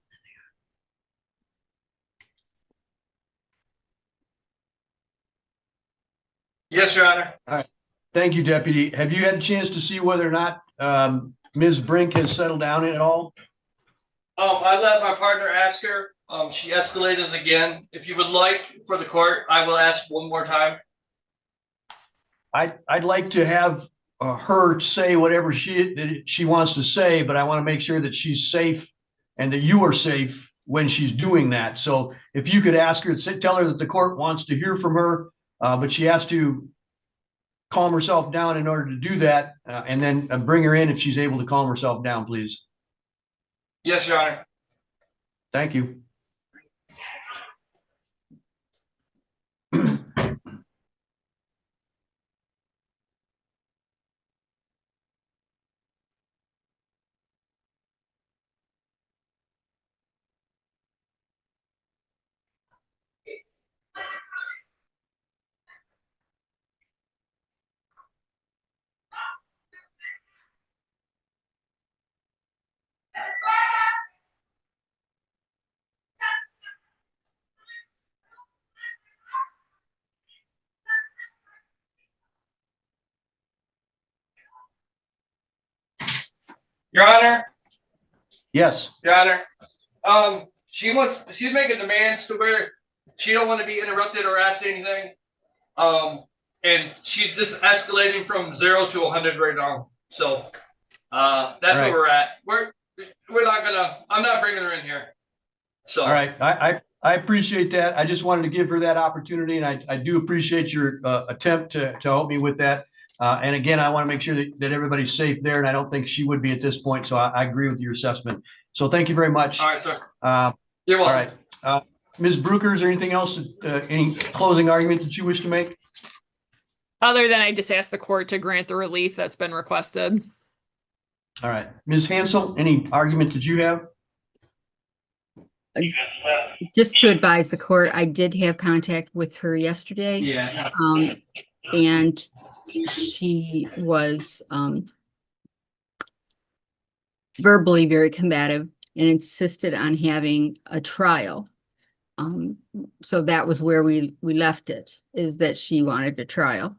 Yes, Your Honor. All right. Thank you, Deputy. Have you had a chance to see whether or not Ms. Brink has settled down at all? I let my partner ask her. She escalated again. If you would like for the court, I will ask one more time. I'd like to have her say whatever she wants to say, but I want to make sure that she's safe and that you are safe when she's doing that. So if you could ask her, tell her that the court wants to hear from her, but she has to calm herself down in order to do that, and then bring her in if she's able to calm herself down, please. Yes, Your Honor. Thank you. Your Honor. Yes. Your Honor. She's making demands to where she don't want to be interrupted or asked anything. And she's just escalating from 0 to 100 right now. So that's right. where we're at. We're not gonna. I'm not bringing her in here. So. All right. I appreciate that. I just wanted to give her that opportunity, and I do appreciate your attempt to help me with that. And again, I want to make sure that everybody's safe there, and I don't think she would be at this point. So I agree with your assessment. So thank you very much. All right, sir. You're welcome. All right. Ms. Brucker, is there anything else, any closing argument that you wish to make? Other than I just asked the court to grant the relief that's been requested. All right. Ms. Hansel, any argument that you have? Just to advise the court, I did have contact with her yesterday. Yeah. And she was verbally very combative and insisted on having a trial. So that was where we left it, is that she wanted a trial.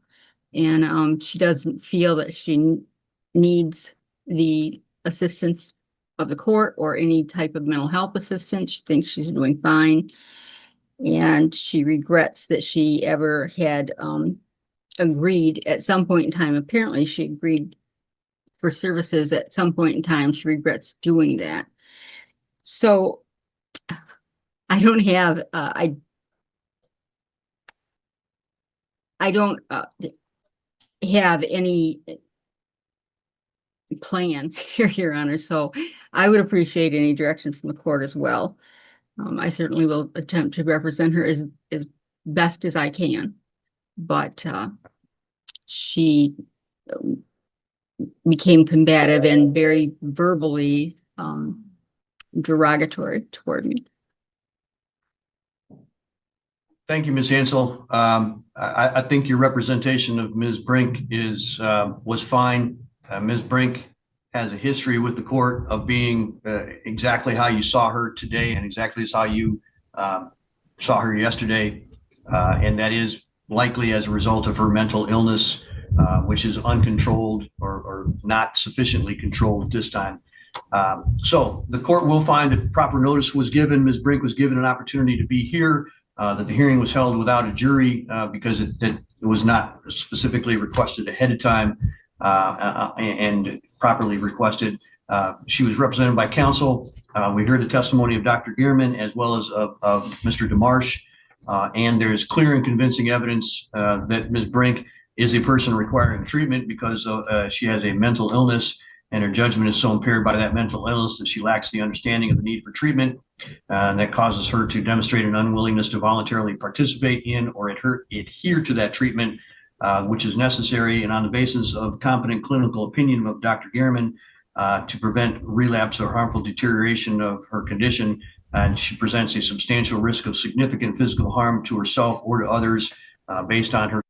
And she doesn't feel that she needs the assistance of the court or any type of mental health assistance. She thinks she's doing fine. And she regrets that she ever had agreed at some point in time. Apparently she agreed for services at some point in time. She regrets doing that. So I don't have, I don't have any plan here, Your Honor. So I would appreciate any direction from the court as well. I certainly will attempt to represent her as best as I can, but she became combative and very verbally derogatory toward me. Thank you, Ms. Hansel. I think your representation of Ms. Brink was fine. Ms. Brink has a history with the court of being exactly how you saw her today and exactly as how you saw her yesterday. And that is likely as a result of her mental illness, which is uncontrolled or not sufficiently controlled at this time. So the court will find that proper notice was given. Ms. Brink was given an opportunity to be here, that the hearing was held without a jury because it was not specifically requested ahead of time and properly requested. She was represented by counsel. We heard the testimony of Dr. Gearman as well as of Mr. DeMarsh, and there's clear and convincing evidence that Ms. Brink is a person requiring treatment because she has a mental illness, and her judgment is so impaired by that mental illness that she lacks the understanding of the need for treatment, and that causes her to demonstrate an unwillingness to voluntarily participate in or adhere to that treatment, which is necessary, and on the basis of competent clinical opinion of Dr. Gearman, to prevent relapse or harmful deterioration of her condition. And she presents a substantial risk of significant physical harm to herself or to others based on her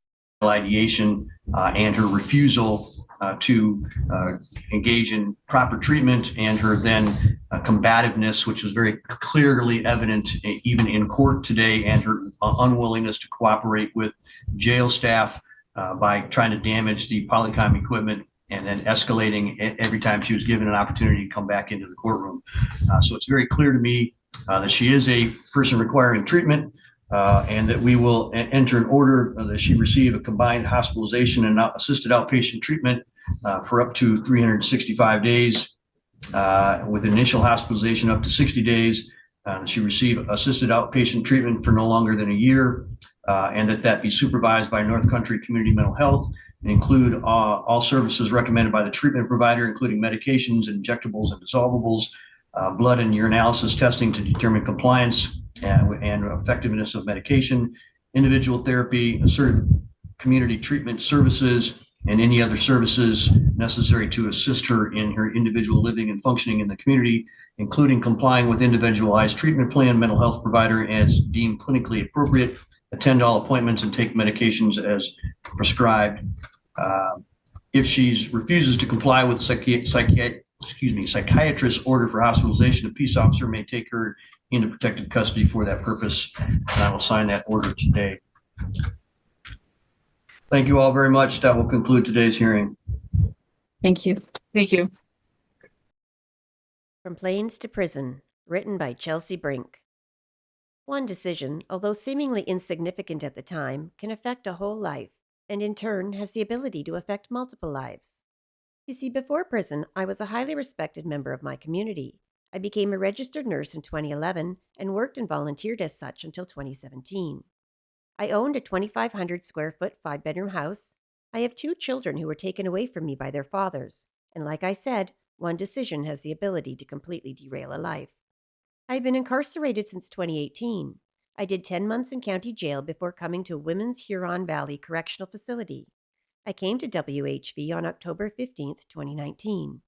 ideation and her refusal to engage in proper treatment, and her then combativeness, which was very clearly evident even in court today, and her unwillingness to cooperate with jail staff by trying to damage the Polycom equipment and then escalating every time she was given an opportunity to come back into the courtroom. So it's very clear to me that she is a person requiring treatment, and that we will enter an order that she receive a combined hospitalization and assisted outpatient treatment for up to 365 days, with initial hospitalization up to 60 days. She receive assisted outpatient treatment for no longer than a year, and that be supervised by North Country Community Mental Health, and include all services recommended by the treatment provider, including medications, injectables, and dissolvables, blood and urinalysis testing to determine compliance and effectiveness of medication, individual therapy, assertive community treatment services, and any other services necessary to assist her in her individual living and functioning in the community, including complying with individualized treatment plan, mental health provider as deemed clinically appropriate, attend all appointments, and take medications as prescribed. If she refuses to comply with psychiatrist's order for hospitalization, a peace officer may take her into protected custody for that purpose, and I will sign that order today. Thank you all very much. That will conclude today's hearing. Thank you. Thank you. From Plains to Prison, written by Chelsey Brink. One decision, although seemingly insignificant at the time, can affect a whole life, and in turn has the ability to affect multiple lives. You see, before prison, I was a highly respected member of my community. I became a registered nurse in 2011 and worked and volunteered as such until 2017. I owned a 2,500 square foot 5-bedroom house. I have 2 children who were taken away from me by their fathers, and like I said, one decision has the ability to completely derail a life. I've been incarcerated since 2018. I did 10 months in county jail before coming to Women's Huron Valley Correctional Facility. I came to WHV on October 15th, 2019.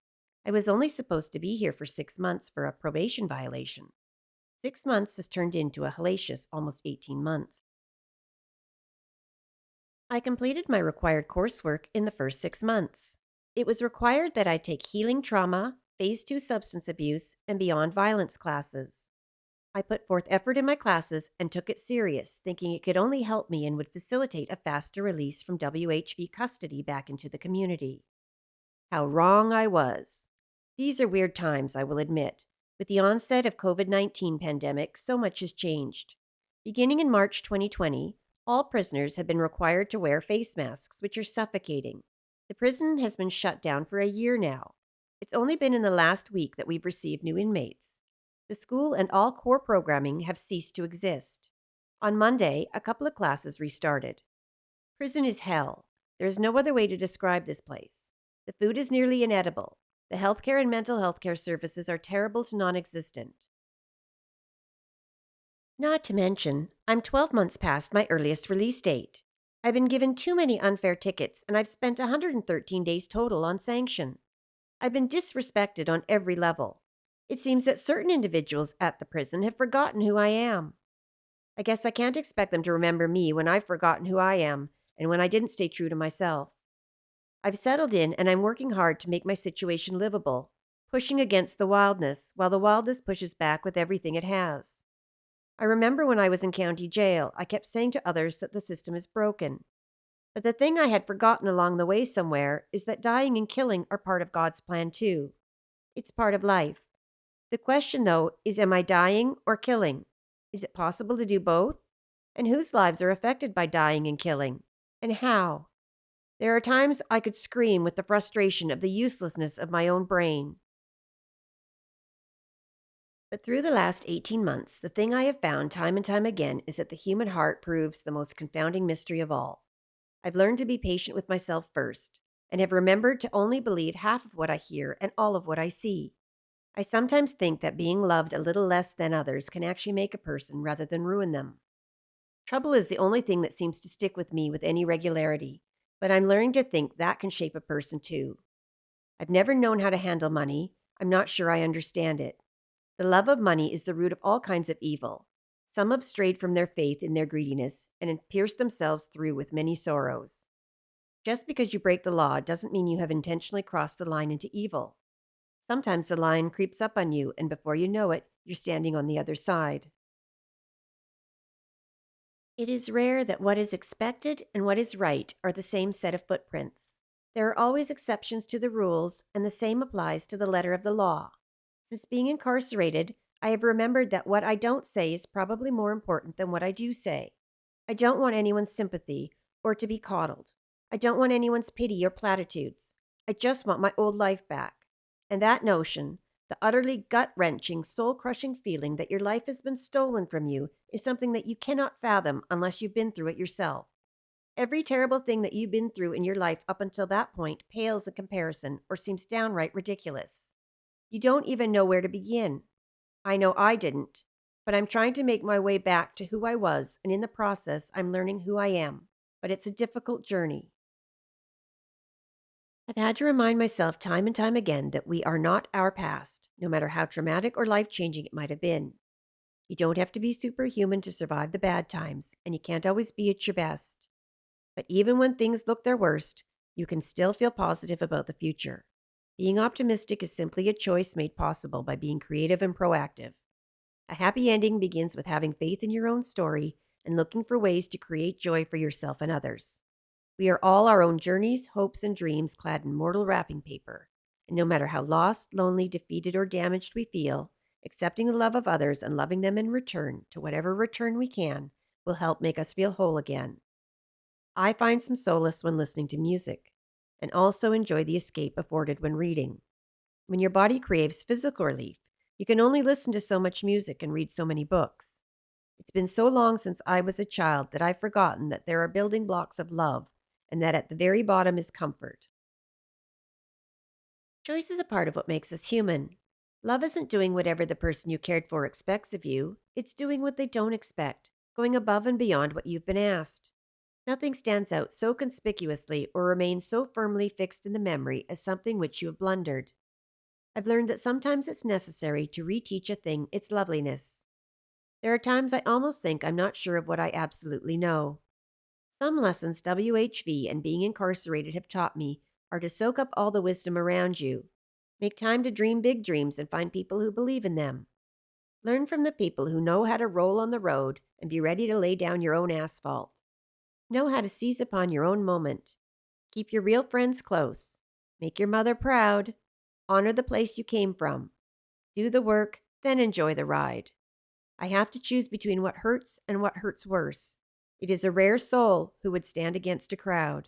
I was only supposed to be here for 6 months for a probation violation. 6 months has turned into a hellacious almost 18 months. I completed my required coursework in the first 6 months. It was required that I take healing trauma, phase 2 substance abuse, and beyond violence classes. I put forth effort in my classes and took it serious, thinking it could only help me and would facilitate a faster release from WHV custody back into the community. How wrong I was. These are weird times, I will admit. With the onset of COVID-19 pandemic, so much has changed. Beginning in March 2020, all prisoners have been required to wear face masks, which are suffocating. The prison has been shut down for a year now. It's only been in the last week that we've received new inmates. The school and all core programming have ceased to exist. On Monday, a couple of classes restarted. Prison is hell. There is no other way to describe this place. The food is nearly inedible. The healthcare and mental health care services are terrible to non-existent. Not to mention, I'm 12 months past my earliest release date. I've been given too many unfair tickets, and I've spent 113 days total on sanction. I've been disrespected on every level. It seems that certain individuals at the prison have forgotten who I am. I guess I can't expect them to remember me when I've forgotten who I am and when I didn't stay true to myself. I've settled in and I'm working hard to make my situation livable, pushing against the wildness while the wildness pushes back with everything it has. I remember when I was in county jail, I kept saying to others that the system is broken. But the thing I had forgotten along the way somewhere is that dying and killing are part of God's plan too. It's part of life. The question, though, is am I dying or killing? Is it possible to do both? And whose lives are affected by dying and killing? And how? There are times I could scream with the frustration of the uselessness of my own brain. But through the last 18 months, the thing I have found time and time again is that the human heart proves the most confounding mystery of all. I've learned to be patient with myself first, and have remembered to only believe half of what I hear and all of what I see. I sometimes think that being loved a little less than others can actually make a person rather than ruin them. Trouble is the only thing that seems to stick with me with any regularity, but I'm learning to think that can shape a person too. I've never known how to handle money. I'm not sure I understand it. The love of money is the root of all kinds of evil. Some have strayed from their faith in their greediness and have pierced themselves through with many sorrows. Just because you break the law doesn't mean you have intentionally crossed the line into evil. Sometimes the line creeps up on you, and before you know it, you're standing on the other side. It is rare that what is expected and what is right are the same set of footprints. There are always exceptions to the rules, and the same applies to the letter of the law. Since being incarcerated, I have remembered that what I don't say is probably more important than what I do say. I don't want anyone's sympathy or to be coddled. I don't want anyone's pity or platitudes. I just want my old life back. And that notion, the utterly gut-wrenching, soul-crushing feeling that your life has been stolen from you, is something that you cannot fathom unless you've been through it yourself. Every terrible thing that you've been through in your life up until that point pales in comparison or seems downright ridiculous. You don't even know where to begin. I know I didn't, but I'm trying to make my way back to who I was, and in the process, I'm learning who I am. But it's a difficult journey. I've had to remind myself time and time again that we are not our past, no matter how traumatic or life-changing it might have been. You don't have to be superhuman to survive the bad times, and you can't always be at your best. But even when things look their worst, you can still feel positive about the future. Being optimistic is simply a choice made possible by being creative and proactive. A happy ending begins with having faith in your own story and looking for ways to create joy for yourself and others. We are all our own journeys, hopes, and dreams clad in mortal wrapping paper. And no matter how lost, lonely, defeated, or damaged we feel, accepting the love of others and loving them in return, to whatever return we can, will help make us feel whole again. I find some solace when listening to music, and also enjoy the escape afforded when reading. When your body craves physical relief, you can only listen to so much music and read so many books. It's been so long since I was a child that I've forgotten that there are building blocks of love, and that at the very bottom is comfort. Choice is a part of what makes us human. Love isn't doing whatever the person you cared for expects of you. It's doing what they don't expect, going above and beyond what you've been asked. Nothing stands out so conspicuously or remains so firmly fixed in the memory as something which you have blundered. I've learned that sometimes it's necessary to reteach a thing its loveliness. There are times I almost think I'm not sure of what I absolutely know. Some lessons WHV and being incarcerated have taught me are to soak up all the wisdom around you. Make time to dream big dreams and find people who believe in them. Learn from the people who know how to roll on the road and be ready to lay down your own asphalt. Know how to seize upon your own moment. Keep your real friends close. Make your mother proud. Honor the place you came from. Do the work, then enjoy the ride. I have to choose between what hurts and what hurts worse. It is a rare soul who would stand against a crowd.